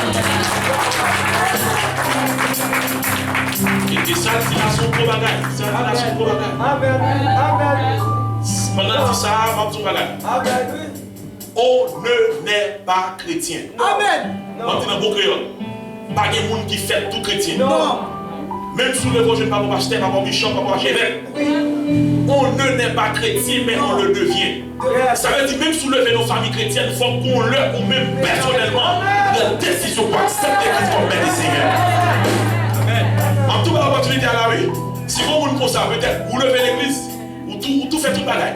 S1: Et ça, c'est la son gros bagage. C'est la son gros bagage.
S3: Amen. Amen.
S1: Pendant que ça, ma son bagage.
S3: Amen.
S1: On ne n'est pas chrétien.
S3: Amen.
S1: On dit dans le bon créole. Pas de monde qui fait tout chrétien.
S3: Non.
S1: Même sous le projet, pas mon pasteur, pas mon bishop, pas mon évêque. On ne n'est pas chrétien, mais on le devient. Ça veut dire même soulever nos familles chrétiennes, il faut qu'on le, ou même personnellement, la décision pour accepter Christ comme Maître et Seigneur. En tout cas, l'opportunité à la rue, si vous voulez comme ça, peut-être, vous levez l'église, ou tout fait tout le bagage.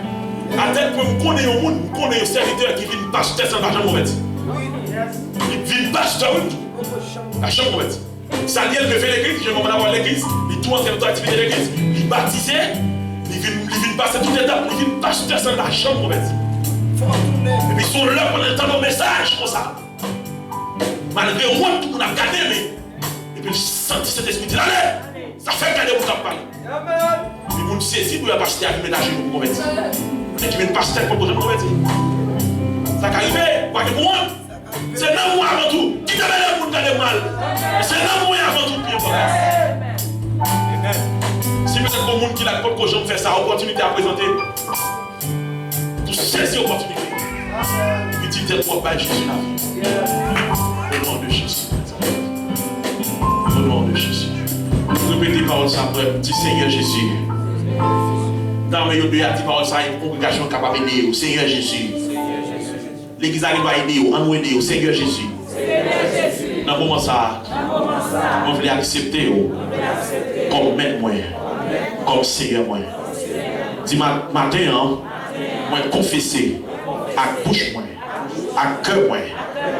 S1: À tel point, vous connaissez un monde, vous connaissez un serviteur qui vient pasteur sans l'argent mauvais. Il vient pasteur, la chambre mauvaise. Ça vient de lever l'église, je vais avoir l'église, il tout entrer dans l'activité de l'église, il baptisé, il vient passer toute l'étape, il vient pasteur sans l'argent mauvaise. Et puis ils sont là pendant le temps de message comme ça. Malgré moi, tout le monde a gardé, mais. Et puis je senti cet esprit dire allez, ça fait garder pour t'en parler. Et puis mon saisi pour le pasteur qui ménager pour convertir. Et qui vient pasteur pour nous convertir. Ça arrive, quoi que pour moi. C'est l'amour avant tout. Qui t'a fait pour garder mal? C'est l'amour avant tout. Si peut-être que le monde qui n'a pas de gens fait ça, opportunité à présenter. Pour saisir l'opportunité. Il dit tel quoi pas Jésus la vie. Au nom de Jésus. Au nom de Jésus. Répétez parole ça après. Petit Seigneur Jésus. Dans le milieu de la parole ça, une congrégation capable d'aider. Seigneur Jésus. L'église arrive à aider, en nous aider au Seigneur Jésus. Dans le moment ça, on veut accepter comme maître moi, comme Seigneur moi. Dis matin, moi confesser à bouche moi, à cœur moi,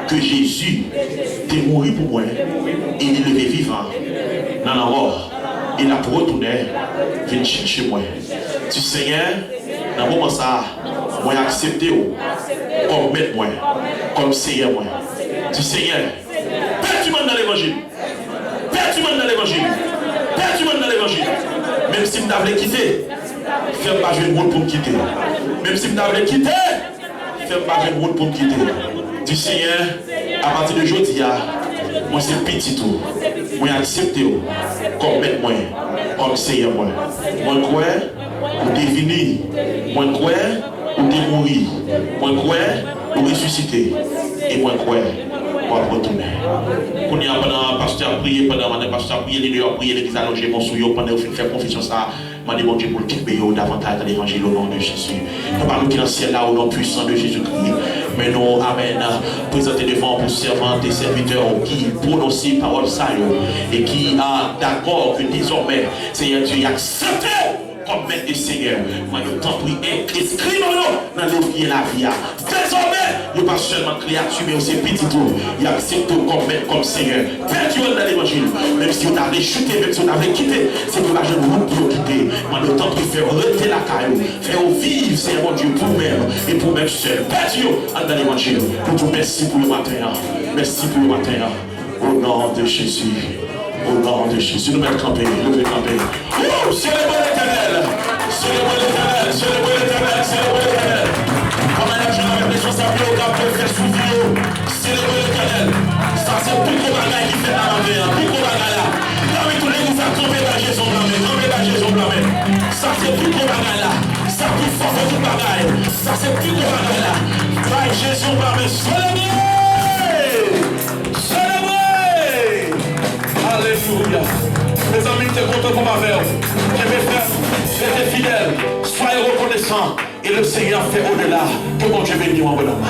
S1: que Jésus est mort pour moi et il est levé vivant dans la mort. Il a pour retourner, venir chercher moi. Du Seigneur, dans le moment ça, moi accepter comme maître moi, comme Seigneur moi. Du Seigneur, Père du monde dans l'évangile. Père du monde dans l'évangile. Père du monde dans l'évangile. Même si je m'avais quitté, fais pas jouer le monde pour me quitter. Même si je m'avais quitté, fais pas jouer le monde pour me quitter. Du Seigneur, à partir de aujourd'hui, moi c'est petit tout. Moi accepter comme maître moi, comme Seigneur moi. Moi crois, ou deviner. Moi crois, ou mourir. Moi crois, ou ressusciter. Et moi crois, ou retourner. Quand il y a pendant pasteur prier, pendant le pasteur prier, les deux ont prié, l'église allongée, mon souillot, pendant qu'il fait confiance ça, je demande bon Dieu pour le quitter davantage dans l'évangile au nom de Jésus. Nous parlons qui dans le ciel là, au nom puissant de Jésus-Christ. Mais nous, Amen, présentez devant vos servantes et serviteurs qui prononcent parole ça et qui a d'accord que désormais, Seigneur Dieu, accepté comme maître et Seigneur. Moi, je t'en prie, inscris-nous dans le vie et la vie. Désormais, il n'y a pas seulement créature, mais aussi petit tout. Il accepte comme maître, comme Seigneur. Père, tu es dans l'évangile. Mais même si on avait chuté, même si on avait quitté, c'est que l'argent nous pour quitter. Mais le temps de faire rester la caillou, faire vivre, c'est mon Dieu pour même et pour même seul. Père Dieu, en dans l'évangile. Nous vous merci pour le matin. Merci pour le matin. Au nom de Jésus. Au nom de Jésus. Nous mettons camper, nous mettons camper. Célébrez l'Éternel. Célébrez l'Éternel. Célébrez l'Éternel. Célébrez l'Éternel. Comme un agent avec responsabilité au cap pour faire souffrir. Célébrez l'Éternel. Ça c'est tout le bagage qui fait dans la vie. Tout le bagage là. Là, mais tous les nous faire camper la Jésus blâmé. Camper la Jésus blâmé. Ça c'est tout le bagage là. Ça plus fort que tout bagage. Ça c'est tout le bagage là. Là, Jésus blâmé. Célébrez. Célébrez. Alléluia. Mes amis, tu es content pour ma verre. Mes frères, j'étais fidèle. Soyez reconnaissants. Et le Seigneur fait au-delà. Que mon Dieu bénisse mon bonhomme.